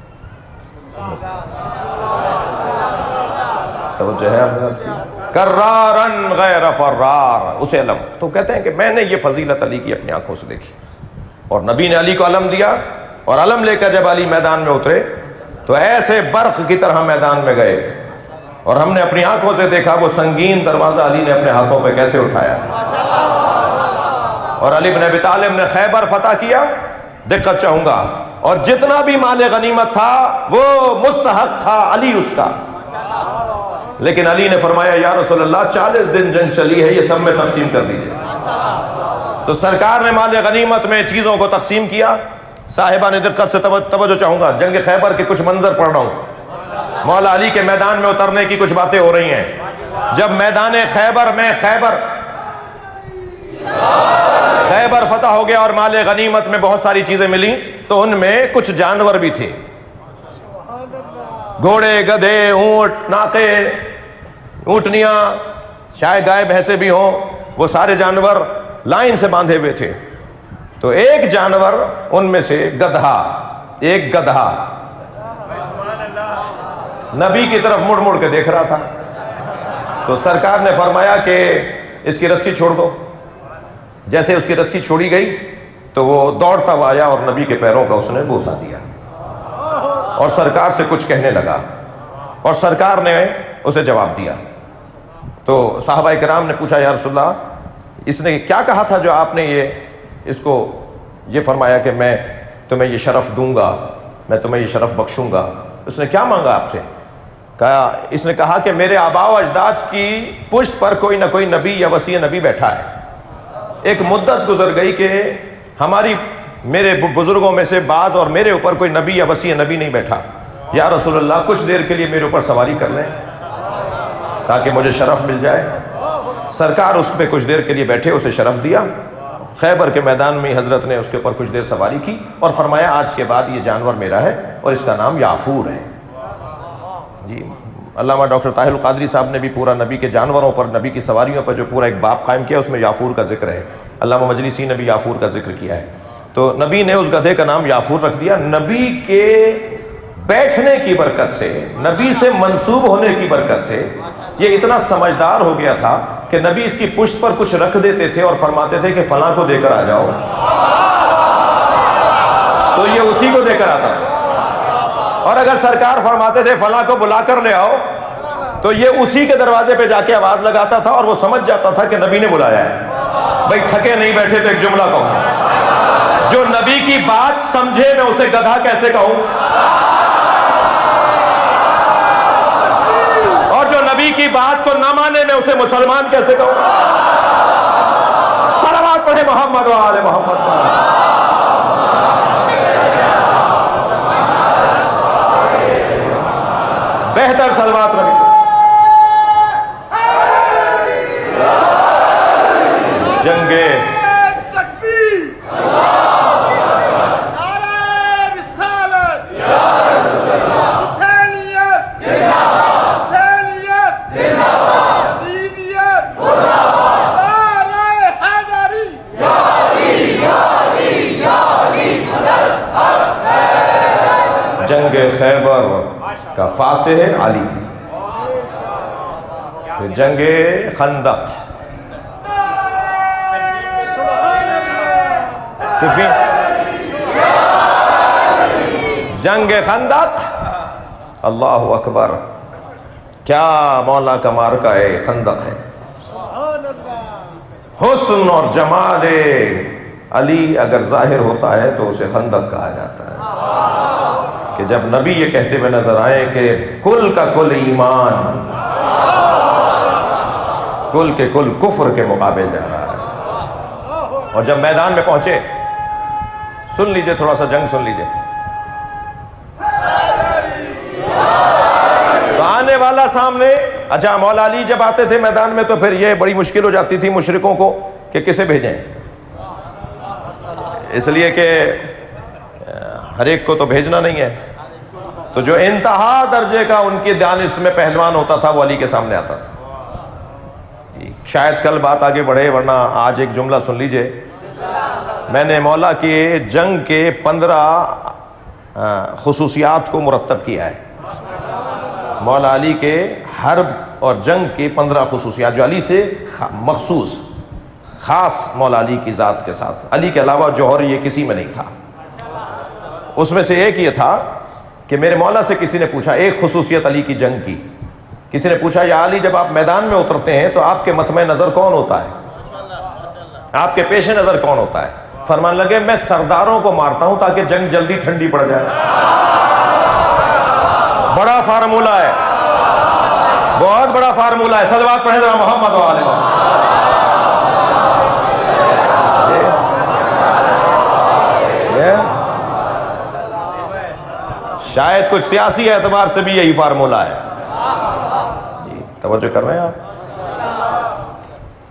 توجہ ہے حضرت کی۔ کرارن غیر فرار، اسے علم۔ تو کہتے ہیں کہ میں نے یہ فضیلت علی کی اپنی آنکھوں سے دیکھی، اور نبی نے علی کو علم دیا، اور علم لے کر جب علی میدان میں اترے تو ایسے برق کی طرح میدان میں گئے، اور ہم نے اپنی آنکھوں سے دیکھا وہ سنگین دروازہ علی نے اپنے ہاتھوں پہ کیسے اٹھایا، اور علی بن ابی طالب نے خیبر فتح کیا۔ دقت چاہوں گا، اور جتنا بھی مال غنیمت تھا وہ مستحق تھا علی اس کا، لیکن علی نے فرمایا یا رسول اللہ 40 دن جنگ چلی ہے، یہ سب میں تقسیم کر دیجئے۔ تو سرکار نے مال غنیمت میں چیزوں کو تقسیم کیا۔ صاحبان دقت سے توجہ چاہوں گا، جنگ خیبر کے کچھ منظر پڑھ رہا ہوں، مولا علی کے میدان میں اترنے کی کچھ باتیں ہو رہی ہیں۔ جب میدان خیبر میں خیبر فتح ہو گیا اور مال غنیمت میں بہت ساری چیزیں ملی، تو ان میں کچھ جانور بھی تھے، گھوڑے، گدھے، اونٹ، ناقے، اونٹنیاں، شاید گائے بھینسے بھی ہوں، وہ سارے جانور لائن سے باندھے ہوئے تھے۔ تو ایک جانور ان میں سے گدھا، ایک گدھا نبی کی طرف مڑ مڑ کے دیکھ رہا تھا. تو سرکار نے فرمایا کہ اس کی رسی چھوڑ دو. جیسے اس کی رسی چھوڑی گئی تو وہ دوڑتا ہوا آیا اور نبی کے پیروں کا اس نے بوسہ دیا اور سرکار سے کچھ کہنے لگا اور سرکار نے اسے جواب دیا. تو صحابہ کرام نے پوچھا یا رسول اللہ اس نے کیا کہا تھا جو آپ نے اس کو یہ فرمایا کہ میں تمہیں یہ شرف دوں گا, میں تمہیں یہ شرف بخشوں گا؟ اس نے کیا مانگا آپ سے؟ اس نے کہا کہ میرے آباء و اجداد کی پشت پر کوئی نہ کوئی نبی یا وصی نبی بیٹھا ہے. ایک مدت گزر گئی کہ میرے بزرگوں میں سے بعض اور میرے اوپر کوئی نبی یا وصی نبی نہیں بیٹھا. یا رسول اللہ کچھ دیر کے لیے میرے اوپر سواری کر لیں تاکہ مجھے شرف مل جائے. سرکار اس پہ کچھ دیر کے لیے بیٹھے, اسے شرف دیا. خیبر کے میدان میں حضرت نے اس کے اوپر کچھ دیر سواری کی اور فرمایا آج کے بعد یہ جانور میرا ہے اور اس کا نام یافور ہے. جی علامہ ڈاکٹر طاہر القادری صاحب نے بھی پورا نبی کے جانوروں پر, نبی کی سواریوں پر جو پورا ایک باب قائم کیا, اس میں یافور کا ذکر ہے. علامہ مجلسی نے بھی یافور کا ذکر کیا ہے. تو نبی نے اس گدھے کا نام یافور رکھ دیا. نبی کے بیٹھنے کی برکت سے, نبی سے منسوب ہونے کی برکت سے یہ اتنا سمجھدار ہو گیا تھا کہ نبی اس کی پشت پر کچھ رکھ دیتے تھے اور فرماتے تھے کہ فلاں کو دے کر آ جاؤ, تو یہ اسی کو دے کر آتا تھا. اور اگر سرکار فرماتے تھے فلاں کو بلا کر لے آؤ, تو یہ اسی کے دروازے پہ جا کے آواز لگاتا تھا اور وہ سمجھ جاتا تھا کہ نبی نے بلایا ہے. بھائی تھکے نہیں بیٹھے تو ایک جملہ کہوں, جو نبی کی بات سمجھے میں اسے گدھا کیسے کہوں, اور جو نبی کی بات کو نہ مانے میں اسے مسلمان کیسے کہوں. صلوات پڑھے محمد و آل محمد. بہتر صلوات نبی. جنگ تکبیر, نعرہ رسالت, حسینیت, حسینیت, حسینیت, نعرہ حیدری, جنگ خیبر کا فاتح علی. جنگ خندق, جنگ خندق, اللہ اکبر, کیا مولا کا مارکہ ہے خندق ہے. حسن اور جمال علی اگر ظاہر ہوتا ہے تو اسے خندق کہا جاتا ہے. کہ جب نبی یہ کہتے ہوئے نظر آئے کہ کل کا کل ایمان کل کے کل کفر کے مقابل جا رہا ہے, اور جب میدان میں پہنچے, سن لیجئے تھوڑا سا جنگ سن لیجئے, تو آنے والا سامنے, اچھا مولا علی جب آتے تھے میدان میں تو پھر یہ بڑی مشکل ہو جاتی تھی مشرکوں کو کہ کسے بھیجیں, اس لیے کہ ہر ایک کو تو بھیجنا نہیں ہے. تو جو انتہا درجے کا ان کی دانش میں پہلوان ہوتا تھا وہ علی کے سامنے آتا تھا. شاید کل بات آگے بڑھے, ورنہ آج ایک جملہ سن لیجئے. میں نے مولا کی جنگ کے 15 خصوصیات کو مرتب کیا ہے. مولا علی کے حرب اور جنگ کی 15 خصوصیات جو علی سے مخصوص, خاص مولا علی کی ذات کے ساتھ. علی کے علاوہ جوہر یہ کسی میں نہیں تھا. اس میں سے ایک یہ تھا کہ میرے مولا سے کسی نے پوچھا, ایک خصوصیت علی کی جنگ کی, کسی نے پوچھا یا علی جب آپ میدان میں اترتے ہیں تو آپ کے مطمع نظر کون ہوتا ہے, آپ کے پیش نظر کون ہوتا ہے؟ فرمان لگے میں سرداروں کو مارتا ہوں تاکہ جنگ جلدی ٹھنڈی پڑ جائے. بڑا فارمولہ ہے, بہت بڑا فارمولہ ہے. صلوات پڑھیں ذرا محمد و آل محمد. شاید کچھ سیاسی اعتبار سے بھی یہی فارمولہ ہے. جی توجہ کر رہے ہیں آپ؟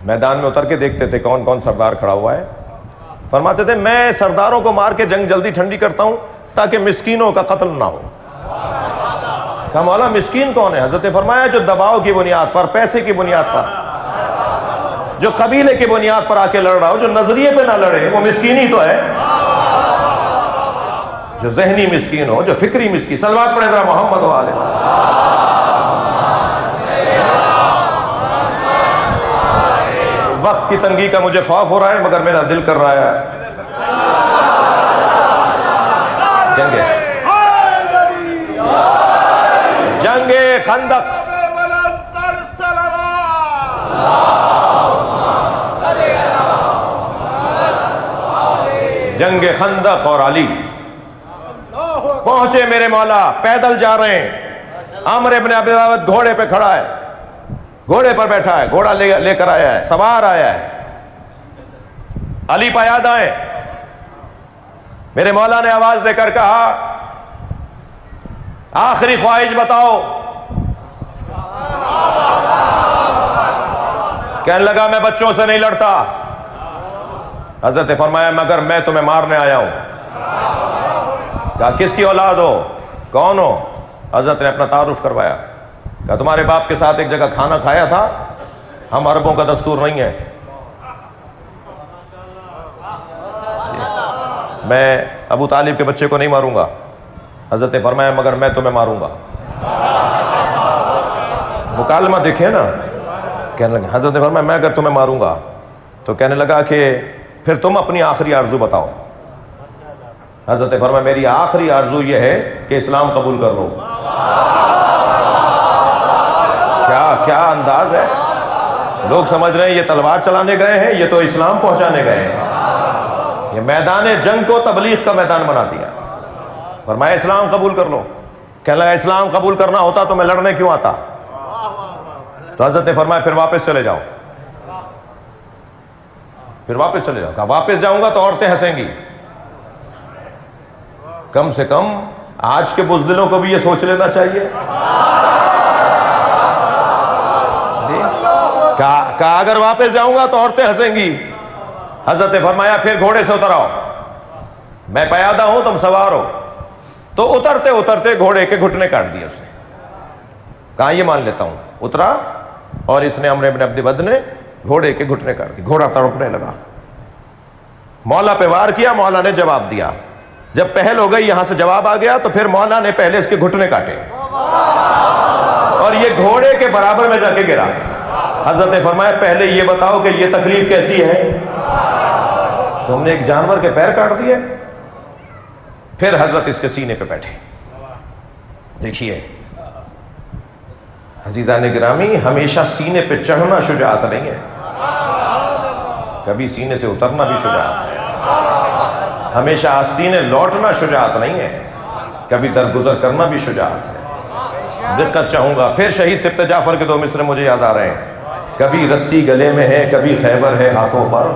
میدان میں اتر کے دیکھتے تھے کون کون سردار کھڑا ہوا ہے. فرماتے تھے میں سرداروں کو مار کے جنگ جلدی ٹھنڈی کرتا ہوں تاکہ مسکینوں کا قتل نہ ہو. کہا مولا مسکین کون ہے؟ حضرت نے فرمایا جو دباؤ کی بنیاد پر, پیسے کی بنیاد پر, جو قبیلے کی بنیاد پر آ کے لڑ رہا ہو, جو نظریے پہ نہ لڑے وہ مسکین ہی تو ہے. جو ذہنی مسکین ہو, جو فکری مسکین. صلوات پڑھیں ذرا محمد و آل محمد. وقت کی تنگی کا مجھے خوف ہو رہا ہے، مگر میرا دل کر رہا ہے جنگ خندق، جنگ خندق اور علی پہنچے میرے مولا، پیدل جا رہے ہیں. عمر ابن ابی عبد گھوڑے پہ کھڑا ہے، گھوڑے پر بیٹھا ہے، گھوڑا لے کر آیا ہے، سوار آیا ہے. علی پیادہ ہے. میرے مولا نے آواز دے کر کہا آخری خواہش بتاؤ. کہنے لگا میں بچوں سے نہیں لڑتا. حضرت نے فرمایا مگر میں تمہیں مارنے آیا ہوں. کہا کس کی اولاد ہو، کون ہو؟ حضرت نے اپنا تعارف کروایا. کہا تمہارے باپ کے ساتھ ایک جگہ کھانا کھایا تھا، ہم عربوں کا دستور نہیں ہے. میں ابو طالب کے بچے کو نہیں ماروں گا. حضرت نے فرمایا مگر میں تمہیں ماروں گا. مکالمہ دیکھیں نا. کہنے لگا حضرت نے فرمایا میں اگر تمہیں ماروں گا تو کہنے لگا کہ پھر تم اپنی آخری آرزو بتاؤ. حضرت نے فرمایا میری آخری آرزو یہ ہے کہ اسلام قبول کر لو. کیا انداز ہے. لوگ سمجھ رہے ہیں یہ تلوار چلانے گئے ہیں، یہ تو اسلام پہنچانے گئے ہیں. یہ میدان جنگ کو تبلیغ کا میدان بنا دیا. فرمایا اسلام قبول کر لو. کہنے لگا اسلام قبول کرنا ہوتا تو میں لڑنے کیوں آتا. تو حضرت نے فرمایا پھر واپس چلے جاؤ. پھر واپس چلے جاؤ. کہا واپس جاؤں گا تو عورتیں ہنسیں گی. کم سے کم آج کے بزدلوں کو بھی یہ سوچ لینا چاہیے. کہا اگر واپس جاؤں گا تو عورتیں ہنسیں گی. حضرت نے فرمایا پھر گھوڑے سے اتر آؤ. میں پیادہ ہوں تم سوار ہو. تو اترتے اترتے گھوڑے کے گھٹنے کاٹ دیے اس نے. کہا یہ مان لیتا ہوں. اترا اور اس نے عمر ابن عبد ود نے گھوڑے کے گھٹنے کاٹ دیے. گھوڑا تڑپنے لگا. مولا پہ وار کیا، مولا نے جواب دیا. جب پہل ہو گئی، یہاں سے جواب آ گیا، تو پھر مولا نے پہلے اس کے گھٹنے کاٹے اور یہ گھوڑے کے برابر میں جا کے گرا. حضرت نے فرمایا پہلے یہ بتاؤ کہ یہ تکلیف کیسی ہے. تم نے ایک جانور کے پیر کاٹ دیے. پھر حضرت اس کے سینے پہ بیٹھے. دیکھیے عزیزان گرامی، ہمیشہ سینے پہ چڑھنا شجاعت نہیں ہے، کبھی سینے سے اترنا بھی شجاعت ہے. ہمیشہ آستینے لوٹنا شجاعت نہیں ہے، کبھی درگزر کرنا بھی شجاعت ہے. دقت چاہوں گا. پھر شہید سبط جعفر کے دو مصرے مجھے یاد آ رہے ہیں. کبھی رسی گلے میں ہے، کبھی خیبر ہے ہاتھوں پر،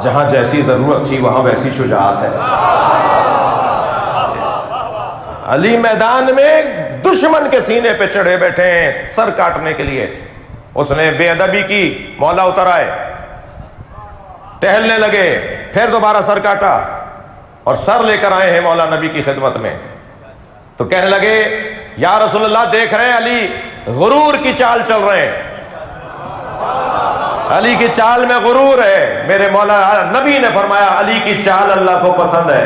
جہاں جیسی ضرورت تھی وہاں ویسی شجاعت ہے. علی میدان میں دشمن کے سینے پہ چڑھے بیٹھے ہیں سر کاٹنے کے لیے. اس نے بے ادبی کی، مولا اتر آئے، ٹہلنے لگے، پھر دوبارہ سر کاٹا اور سر لے کر آئے ہیں مولا نبی کی خدمت میں. تو کہنے لگے یا رسول اللہ دیکھ رہے ہیں علی غرور کی چال چل رہے ہیں. علی کی چال میں غرور ہے. میرے مولا نبی نے فرمایا علی کی چال اللہ کو پسند ہے.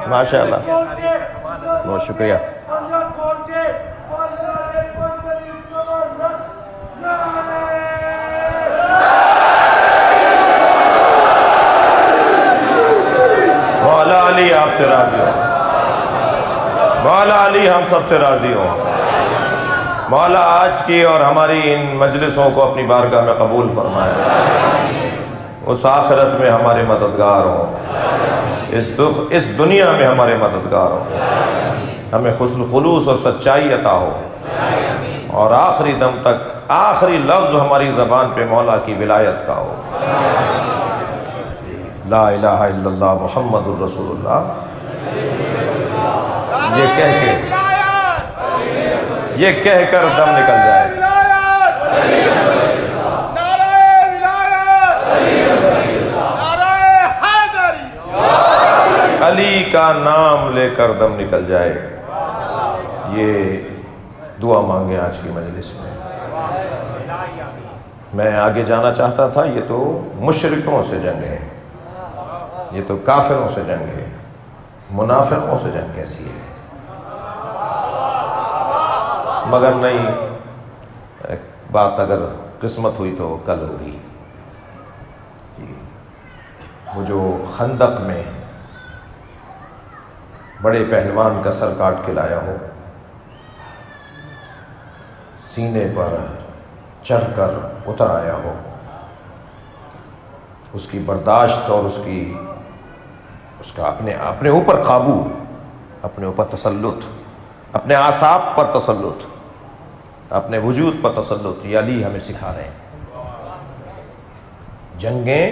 ماشاء اللہ، بہت شکریہ. سے راضی ہو، مولا علی ہم سب سے راضی ہو۔ مولا آج کی اور ہماری ان مجلسوں کو اپنی بارگاہ میں قبول فرمائے، اس آخرت میں ہمارے مددگار ہوں، اس دنیا میں ہمارے مددگار ہوں، ہمیں حسن خلوص اور سچائی عطا ہو، اور آخری دم تک آخری لفظ ہماری زبان پہ مولا کی ولایت کا ہو۔ لا الہ الا اللہ محمد الرسول اللہ، یہ کہہ کر دم نکل جائے۔ علی کا نام لے کر دم نکل جائے، یہ دعا مانگے آج کی مجلس میں۔ میں آگے جانا چاہتا تھا، یہ تو مشرکوں سے جنگ ہے، یہ تو کافروں سے جنگ ہے، منافقوں سے جنگ کیسی ہے؟ مگر نہیں، بات اگر قسمت ہوئی تو کل ہوگی۔ وہ جو خندق میں بڑے پہلوان کا سر کاٹ کے لایا ہو، سینے پر چڑھ کر اتر آیا ہو، اس کی برداشت اور اس کا اپنے اوپر قابو، اپنے اوپر تسلط، اپنے اعصاب پر تسلط، اپنے وجود پر تسلط، یہ علی ہمیں سکھا رہے ہیں۔ جنگیں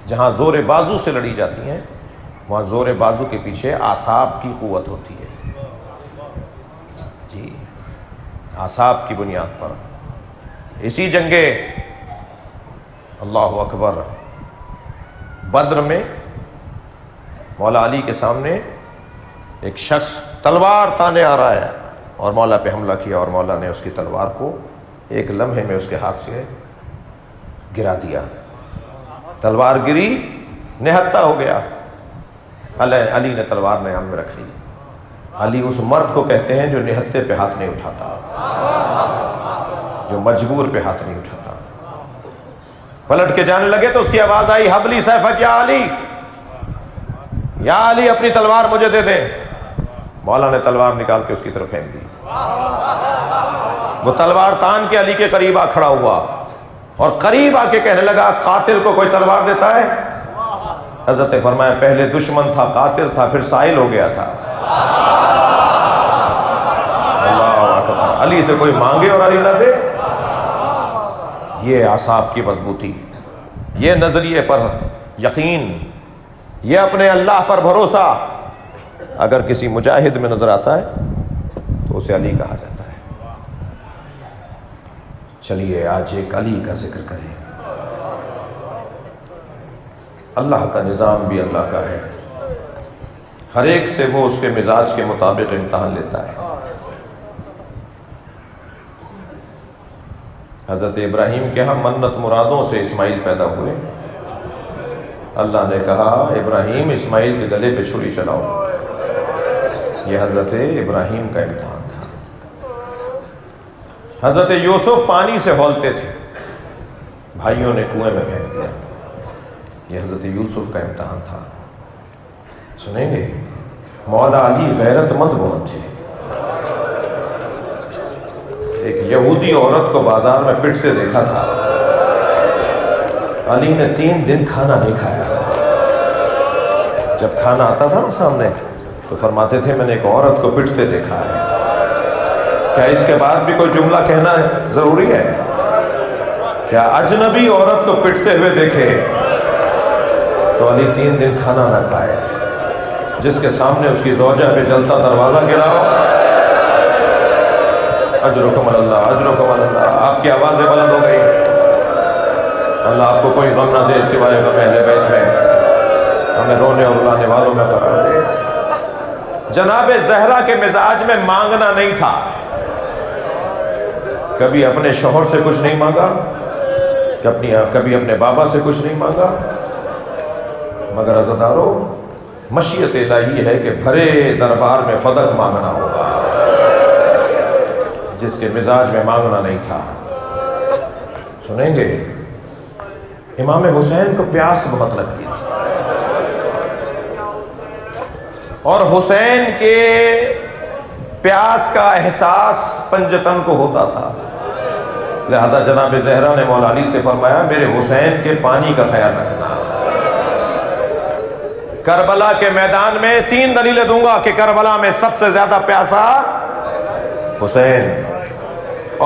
جہاں زور بازو سے لڑی جاتی ہیں، وہاں زور بازو کے پیچھے اعصاب کی قوت ہوتی ہے، جی، اعصاب کی بنیاد پر۔ اسی جنگ اللہ اکبر بدر میں مولا علی کے سامنے ایک شخص تلوار تانے آ رہا ہے، اور مولا پہ حملہ کیا، اور مولا نے اس کی تلوار کو ایک لمحے میں اس کے ہاتھ سے گرا دیا۔ تلوار گری، نہتہ ہو گیا، علی نے تلوار نیام میں رکھ لی۔ علی اس مرد کو کہتے ہیں جو نہتے پہ ہاتھ نہیں اٹھاتا، جو مجبور پہ ہاتھ نہیں اٹھاتا۔ پلٹ کے جانے لگے تو اس کی آواز آئی، حبلی سیفک یا علی، یا علی اپنی تلوار مجھے دے دیں۔ مولا نے تلوار نکال کے اس کی طرف پھینک دی۔ وہ تلوار تان کے علی کے قریب آ کھڑا ہوا، اور قریب آ کے کہنے لگا، قاتل کو کوئی تلوار دیتا ہے؟ حضرت نے فرمایا، پہلے دشمن تھا، قاتل تھا، پھر سائل ہو گیا تھا۔ اللہ اکبر، علی سے کوئی مانگے اور علی نہ دے، یہ اعصاب کی مضبوطی، یہ نظریے پر یقین، یہ اپنے اللہ پر بھروسہ اگر کسی مجاہد میں نظر آتا ہے تو اسے علی کہا جاتا ہے۔ چلیے آج ایک علی کا ذکر کریں۔ اللہ کا نظام بھی اللہ کا ہے، ہر ایک سے وہ اس کے مزاج کے مطابق امتحان لیتا ہے۔ حضرت ابراہیم کے ہاں منت مرادوں سے اسماعیل پیدا ہوئے۔ اللہ نے کہا، ابراہیم اسماعیل کے گلے پہ چھری چلاؤ۔ یہ حضرت ابراہیم کا امتحان تھا۔ حضرت یوسف پانی سے ہولتے تھے، بھائیوں نے کنویں میں پھینک دیا۔ یہ حضرت یوسف کا امتحان تھا۔ سنیں گے، مولا علی غیرت مند بہت تھے۔ ایک یہودی عورت کو بازار میں پٹتے دیکھا تھا، علی نے 3 دن کھانا نہیں کھایا۔ جب کھانا آتا تھا نا سامنے تو فرماتے تھے، میں نے ایک عورت کو پٹتے دیکھا ہے، کیا اس کے بعد بھی کوئی جملہ کہنا ضروری ہے؟ کیا اجنبی عورت کو پٹتے ہوئے دیکھے تو علی 3 دن کھانا نہ کھائے؟ جس کے سامنے اس کی زوجہ پہ جلتا دروازہ گرا ہو، اجرکم اللہ، اجرکم اللہ۔ آپ کی آوازیں بلند ہو گئی۔ اللہ آپ کو کوئی غم نہ دے سوائے غم اہل بیت میں، ہمیں رونے اور رلانے والوں میں قرار دے۔ جناب زہرا کے مزاج میں مانگنا نہیں تھا، کبھی اپنے شوہر سے کچھ نہیں مانگا، کبھی اپنے بابا سے کچھ نہیں مانگا، مگر عزادارو، مشیت الہی ہے کہ بھرے دربار میں فدق مانگنا ہوگا۔ جس کے مزاج میں مانگنا نہیں تھا۔ سنیں گے، امام حسین کو پیاس بہت لگتی تھی، اور حسین کے پیاس کا احساس پنجتن کو ہوتا تھا، لہذا جناب زہرا نے مولا علی سے فرمایا میرے حسین کے پانی کا خیال رکھنا۔ کربلا کے میدان میں 3 دلیلیں دوں گا کہ کربلا میں سب سے زیادہ پیاسا حسین،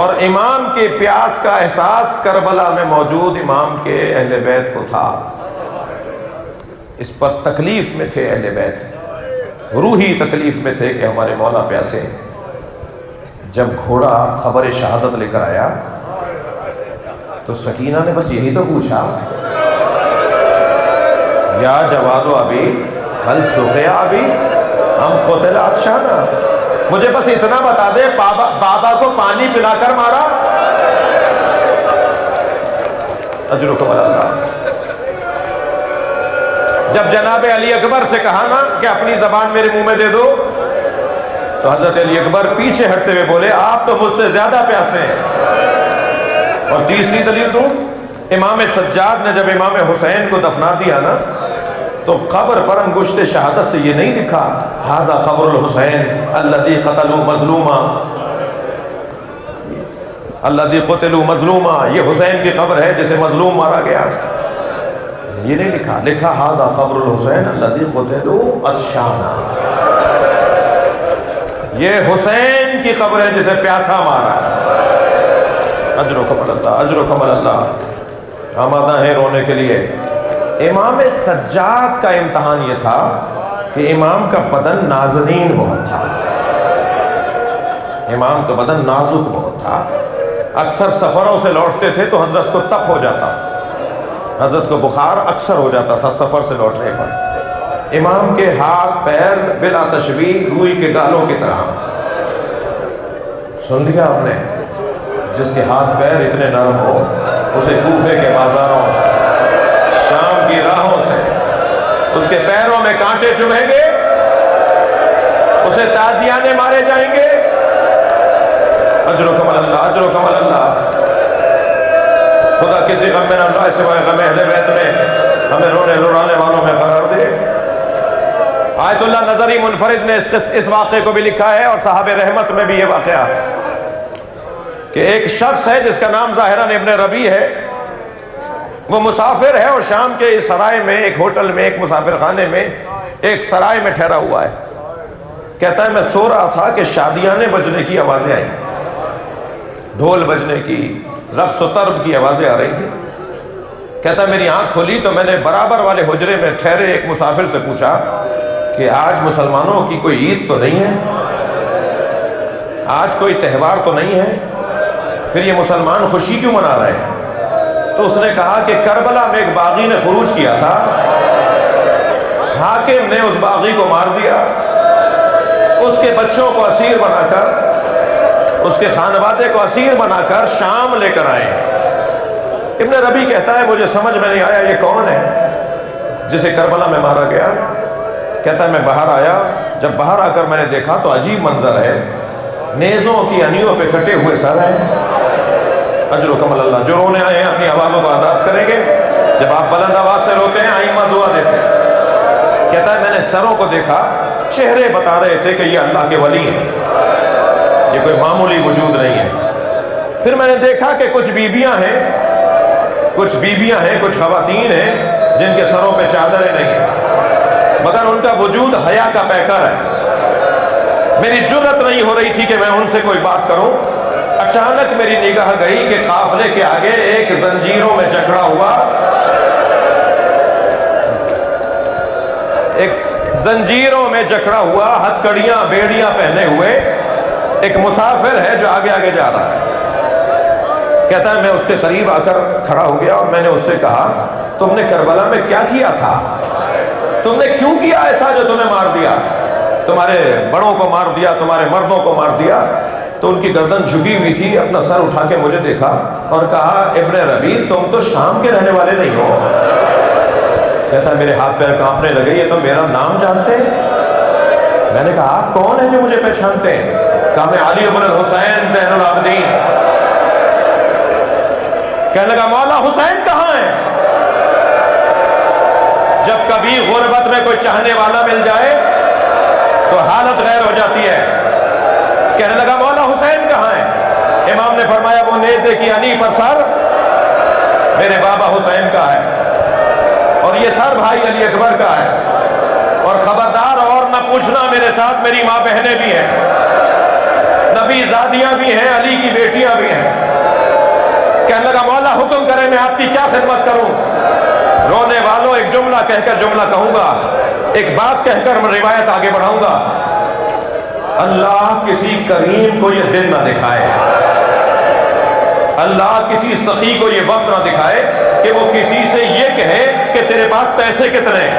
اور امام کے پیاس کا احساس کربلا میں موجود امام کے اہل بیت کو تھا۔ اس پر تکلیف میں تھے اہل بیت، روحی تکلیف میں تھے کہ ہمارے مولا پیاسے۔ جب گھوڑا خبر شہادت لے کر آیا تو سکینہ نے بس یہی تو پوچھا، یا جواد ابھی حل سخیا ابھی ہم قتل عطشانا، مجھے بس اتنا بتا دے بابا کو پانی پلا کر مارا؟ اجرکم اللہ۔ جب جناب علی اکبر سے کہا نا کہ اپنی زبان میرے منہ میں دے دو، تو حضرت علی اکبر پیچھے ہٹتے ہوئے بولے آپ تو مجھ سے زیادہ پیاسے ہیں۔ اور تیسری دلیل دوں، امام سجاد نے جب امام حسین کو دفنا دیا نا تو قبر پر انگشت شہادت سے یہ نہیں لکھا ھذا قبر الحسین الذی قتلوا مظلوما، الذی قتلوا مظلوما، یہ حسین کی قبر ہے جسے مظلوم مارا گیا، یہ نہیں لکھا، لکھا ھذا قبر الحسین الذی قتلوا عطشانا، یہ حسین کی قبر ہے جسے پیاسا مارا۔ اجرکم اللہ، اجرکم اللہ، آمادہ ہیں رونے کے لیے۔ امام سجاد کا امتحان یہ تھا کہ امام کا بدن نازنین بہت تھا، امام کا بدن نازک بہت تھا، اکثر سفروں سے لوٹتے تھے تو حضرت کو تپ ہو جاتا، حضرت کو بخار اکثر ہو جاتا تھا سفر سے لوٹنے پر۔ امام کے ہاتھ پیر بلا تشبیہ روئی کے گالوں کی طرح۔ سن لیا آپ نے، جس کے ہاتھ پیر اتنے نرم ہو اسے کوفے کے بازاروں سے، شام کی راہوں سے اس کے پیروں میں کانٹے چبھیں گے، اسے تازیانے مارے جائیں گے۔ اجرکم اللہ، اجرکم اللہ۔ خدا کسی غم میں نہ ڈالے سوائے غم اہل بیت میں، ہمیں رونے رلانے والوں میں قرار دے۔ آیت اللہ نظری منفرد نے اس واقعے کو بھی لکھا ہے، اور صحاب رحمت میں بھی یہ واقعہ کہ ایک شخص ہے جس کا نام ظاہراً ابن ربیع ہے، وہ مسافر ہے اور شام کے اس سرائے میں، ایک ہوٹل میں، ایک مسافر خانے میں، ایک سرائے میں ٹھہرا ہوا ہے۔ کہتا ہے میں سو رہا تھا کہ شادیانے بجنے کی آوازیں آئیں، ڈھول بجنے کی، رقص و طرب کی آوازیں آ رہی تھی۔ کہتا ہے میری آنکھ کھلی تو میں نے برابر والے حجرے میں ٹھہرے ایک مسافر سے پوچھا کہ آج مسلمانوں کی کوئی عید تو نہیں ہے، آج کوئی تہوار تو نہیں ہے، پھر یہ مسلمان خوشی کیوں منا رہے ہیں؟ تو اس نے کہا کہ کربلا میں ایک باغی نے خروج کیا تھا، حاکم نے اس باغی کو مار دیا، اس کے بچوں کو اسیر بنا کر، اس کے خانوادے کو اسیر بنا کر شام لے کر آئے۔ ابن ربیع کہتا ہے مجھے سمجھ میں نہیں آیا یہ کون ہے جسے کربلا میں مارا گیا۔ کہتا ہے میں باہر آیا، جب باہر آ کر میں نے دیکھا تو عجیب منظر ہے، نیزوں کی انیوں پہ کٹے ہوئے سر ہیں۔ اجرکم اللہ، جو رونے آئے ہیں اپنی آوازوں کو آزاد کریں گے، جب آپ بلند آواز سے روتے ہیں آئمہ دعا دیتے ہیں۔ کہتا ہے میں نے سروں کو دیکھا، چہرے بتا رہے تھے کہ یہ اللہ کے ولی ہیں، یہ کوئی معمولی وجود نہیں ہے۔ پھر میں نے دیکھا کہ کچھ بیبیاں ہیں، کچھ خواتین ہیں جن کے سروں پہ چادریں نہیں ہیں، مگر ان کا وجود حیا کا پیکر ہے۔ میری جرأت نہیں ہو رہی تھی کہ میں ان سے کوئی بات کروں۔ اچانک میری نگاہ گئی کہ قافلے کے آگے ایک زنجیروں میں جکڑا ہوا، ہتھ کڑیاں بیڑیاں پہنے ہوئے ایک مسافر ہے جو آگے آگے جا رہا ہے۔ کہتا ہے میں اس کے قریب آ کر کھڑا ہو گیا اور میں نے اس سے کہا تم نے کربلا میں کیا کیا تھا؟ تم نے کیوں کیا ایسا جو تمہیں مار دیا؟ تمہارے بڑوں کو مار دیا، تمہارے مردوں کو مار دیا۔ تو ان کی گردن جھکی ہوئی تھی، اپنا سر اٹھا کے مجھے دیکھا اور کہا ابن ربیع تم تو شام کے رہنے والے نہیں ہو۔ کہتا ہے میرے ہاتھ پیر کانپنے لگے، یہ تو میرا نام جانتے ہیں؟ میں نے کہا آپ کون ہیں جو مجھے پہچانتے ہیں؟ کہا میں علی بن الحسین زین العابدین۔ کہنے لگا مولا حسین کہاں ہے؟ جب کبھی غربت میں کوئی چاہنے والا مل جائے تو حالت غیر ہو جاتی ہے. کہنے لگا مولا حسین کہاں ہے؟ امام نے فرمایا وہ نیزے کی علی پر سر میرے بابا حسین کا ہے، اور یہ سر بھائی علی اکبر کا ہے، اور خبردار اور نہ پوچھنا میرے ساتھ میری ماں بہنیں بھی ہیں، نبی زادیاں بھی ہیں، علی کی بیٹیاں بھی ہیں. کہنے لگا مولا حکم کرے میں آپ کی کیا خدمت کروں؟ رونے والوں ایک جملہ کہہ کر جملہ کہوں گا، ایک بات کہہ کر میں روایت آگے بڑھاؤں گا. اللہ کسی کریم کو یہ دن نہ دکھائے، اللہ کسی سخی کو یہ وقت نہ دکھائے کہ وہ کسی سے یہ کہے کہ تیرے پاس پیسے کتنے ہیں،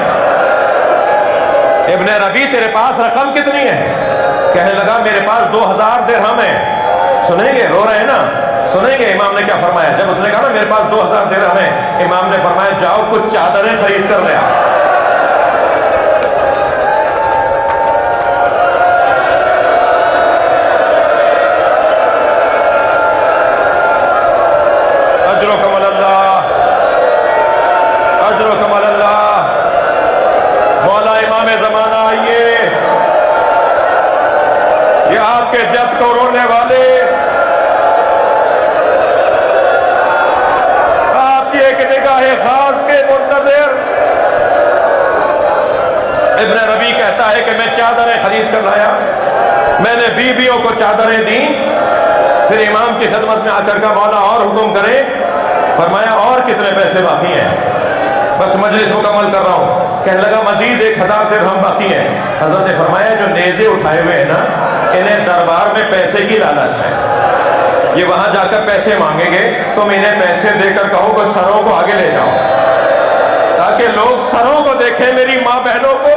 ابن ربی تیرے پاس رقم کتنی ہے؟ کہنے لگا میرے پاس 2000 درہم ہے. سنیں گے، رو رہے ہیں نا، سنیں گے امام نے کیا فرمایا. جب اس نے کہا نا میرے پاس 2000 درہم ہے، امام نے فرمایا جاؤ کچھ چادریں خرید کر لے آؤ. اجرکم اللہ، اجرکم اللہ. مولا امام زمانہ آئیے، یہ آپ کے جد کو رونے والے، آپ کی ایک نگاہ خاص کے منتظر. ابن ربی کہتا ہے کہ میں چادریں خرید کر لایا، میں نے بیویوں کو چادریں دیں، پھر امام کی خدمت میں آ کر کہا مولا اور حکم کریں. فرمایا اور کتنے پیسے باقی ہیں؟ بس مجلس مکمل کر رہا ہوں. کہنے لگا مزید 1000 درہم باقی ہیں. حضرت نے فرمایا جو نیزے اٹھائے ہوئے ہیں نا، انہیں دربار میں پیسے کی لالچ ہے، یہ وہاں جا کر پیسے مانگیں گے، تم انہیں پیسے دے کر کہو کہ سروں کو آگے لے جاؤ، تاکہ لوگ سروں کو دیکھیں، میری ماں بہنوں کو.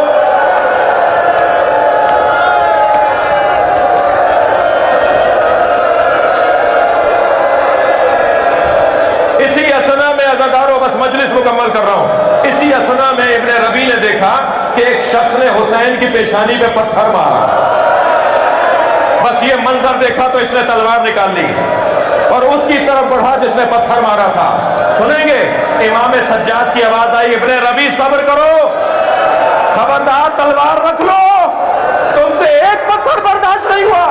اسی اسنا میں عزاداروں، بس مجلس مکمل کر رہا ہوں، اسی اسنا میں ابن ربی نے دیکھا کہ ایک شخص نے حسین کی پیشانی پہ پتھر مارا. بس یہ منظر دیکھا تو اس نے تلوار نکال لی اور اس کی طرف بڑھا جس نے پتھر مارا تھا. سنیں گے امام سجاد کی آواز آئی ابن ربی صبر کرو، خبردار تلوار رکھ لو، تم سے ایک پتھر برداشت نہیں ہوا.